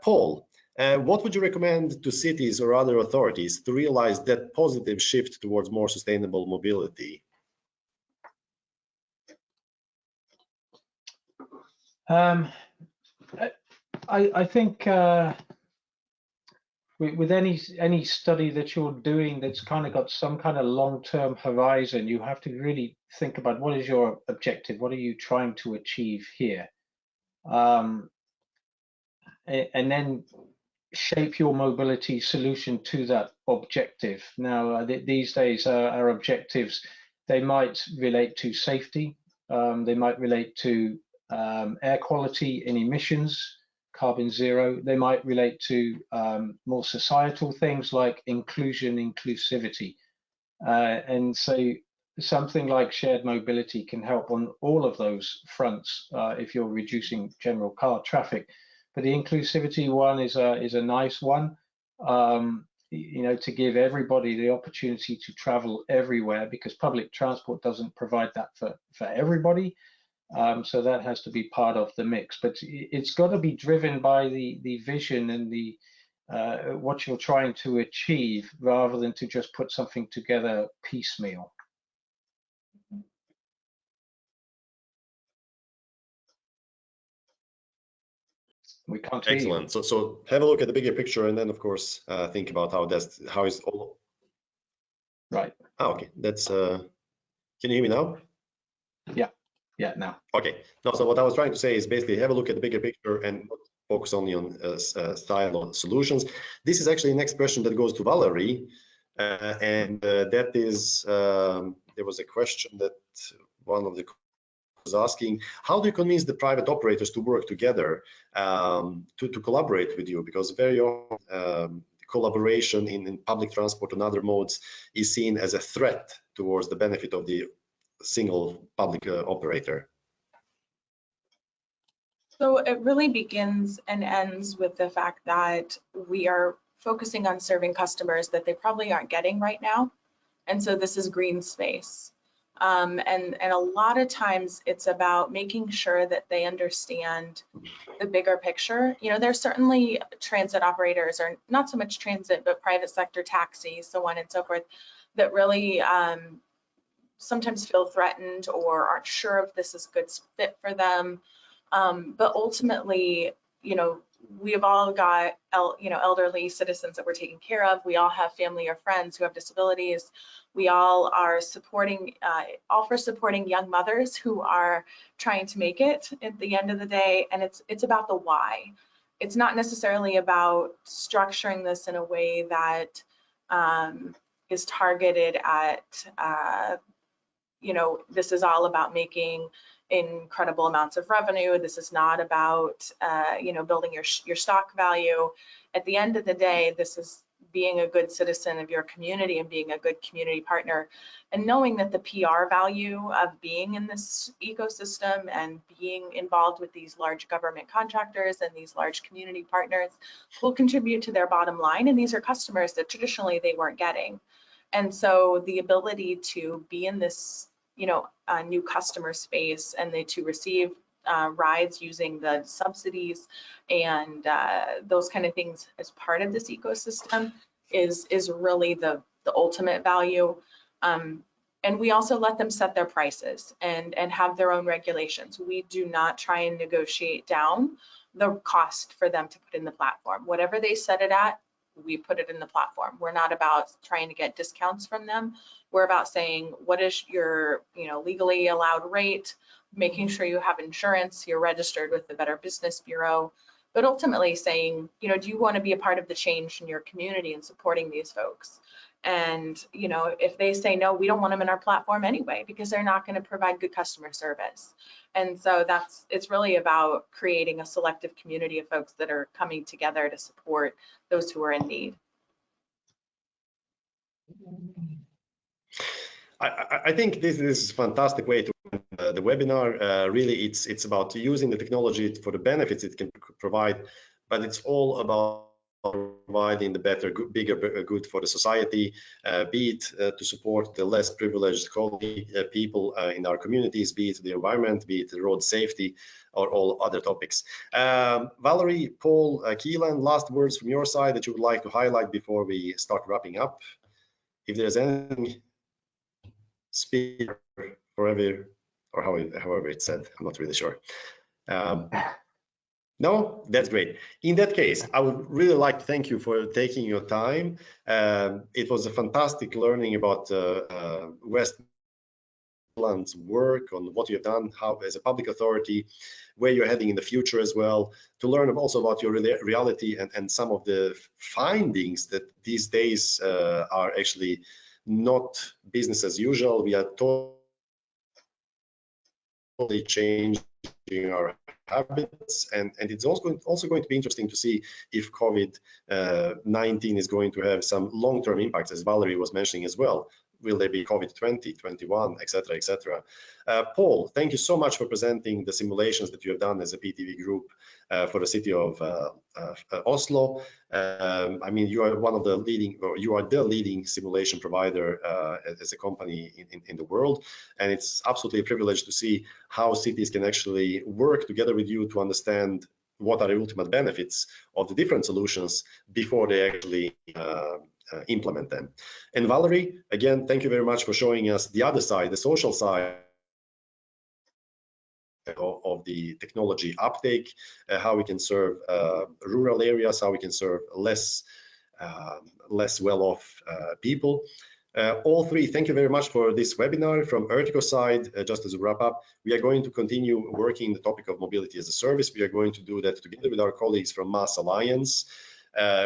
Paul, what would you recommend to cities or other authorities to realize that positive shift towards more sustainable mobility? I think with any study that you're doing that's kind of got some kind of long-term horizon, you have to really think about what is your objective, what are you trying to achieve here, and then shape your mobility solution to that objective. Now, these days, our objectives, they might relate to safety, they might relate to air quality and emissions, carbon zero. They might relate to more societal things like inclusion, inclusivity. And so something like shared mobility can help on all of those fronts if you're reducing general car traffic. But the inclusivity one is a nice one, you know, to give everybody the opportunity to travel everywhere, because public transport doesn't provide that for everybody. So that has to be part of the mix, but it's got to be driven by the vision and the what you're trying to achieve, rather than to just put something together piecemeal. We can't hear you. Excellent. So have a look at the bigger picture, and then of course think about how is all right. Oh, okay, that's can you hear me now? Yeah, now. Okay. No, so what I was trying to say is basically have a look at the bigger picture and focus only on style or solutions. This is actually the next question that goes to Valerie, and that is there was a question that one of the was asking, how do you convince the private operators to work together to collaborate with you? Because very often collaboration in public transport and other modes is seen as a threat towards the benefit of the single public operator. So it really begins and ends with the fact that we are focusing on serving customers that they probably aren't getting right now. And so this is green space. And a lot of times it's about making sure that they understand the bigger picture. You know, there's certainly transit operators, or not so much transit, but private sector taxis, so on and so forth, that really sometimes feel threatened or aren't sure if this is a good fit for them. But ultimately, you know, we have all got, elderly citizens that we're taking care of. We all have family or friends who have disabilities. We all are supporting, all for supporting young mothers who are trying to make it at the end of the day. And it's about the why. It's not necessarily about structuring this in a way that is targeted at, this is all about making incredible amounts of revenue. This is not about, building your stock value. At the end of the day, this is being a good citizen of your community and being a good community partner, and knowing that the PR value of being in this ecosystem and being involved with these large government contractors and these large community partners will contribute to their bottom line. And these are customers that traditionally they weren't getting. And so the ability to be in this, new customer space and to receive rides using the subsidies and those kind of things as part of this ecosystem is really the ultimate value. And we also let them set their prices and have their own regulations. We do not try and negotiate down the cost for them to put in the platform. Whatever they set it at, we put it in the platform. We're not about trying to get discounts from them. We're about saying, what is your legally allowed rate, making sure you have insurance, you're registered with the Better Business Bureau, but ultimately saying, do you want to be a part of the change in your community and supporting these folks? And, if they say, no, we don't want them in our platform anyway, because they're not going to provide good customer service. And so it's really about creating a selective community of folks that are coming together to support those who are in need. I think this is a fantastic way to end the webinar. Really, it's about using the technology for the benefits it can provide, but it's all about providing the better, bigger good for the society, be it to support the less privileged people in our communities, be it the environment, be it the road safety, or all other topics. Valerie, Paul, Keelan, last words from your side that you would like to highlight before we start wrapping up. If there's anything, speak forever, or however it's said, I'm not really sure. No, that's great. In that case, I would really like to thank you for taking your time. It was a fantastic learning about West Midlands work, on what you have done, how as a public authority, where you're heading in the future as well, to learn also about your reality and some of the findings that these days are actually not business as usual. We are totally changing our habits, and it's also going to be interesting to see if COVID-19 is going to have some long-term impacts, as Valerie was mentioning as well. Will there be COVID-20, 21, etc., etc.? Paul, thank you so much for presenting the simulations that you have done as a PTV group for the city of Oslo. I mean, you are one of the leading, or you are the leading simulation provider as a company in the world, and it's absolutely a privilege to see how cities can actually work together with you to understand what are the ultimate benefits of the different solutions before they actually implement them. And Valerie, again, thank you very much for showing us the other side, the social side of the technology uptake, how we can serve rural areas, how we can serve less well-off people. All three, thank you very much for this webinar. From ERTICO side, just as a wrap up, we are going to continue working the topic of mobility as a service. We are going to do that together with our colleagues from MaaS Alliance.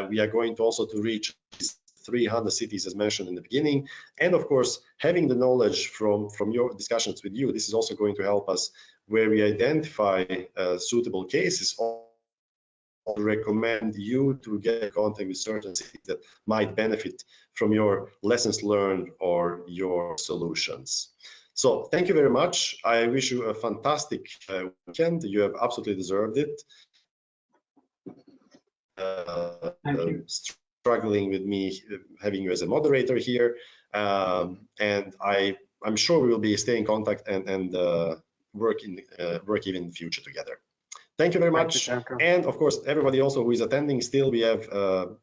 We are going to also to reach 300 cities as mentioned in the beginning, and of course having the knowledge from your discussions with you, this is also going to help us where we identify suitable cases, or recommend you to get in contact with certain cities that might benefit from your lessons learned or your solutions. So thank you very much. I wish you a fantastic weekend. You have absolutely deserved it. Thank you. Struggling with me having you as a moderator here, and I'm sure we will be staying in contact and work even in the future together. Thank you very much. And of course, everybody also who is attending still, we have people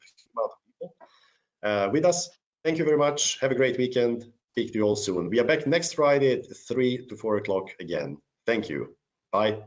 with us. Thank you very much. Have a great weekend. Speak to you all soon. We are back next Friday at 3 to 4 o'clock again. Thank you. Bye.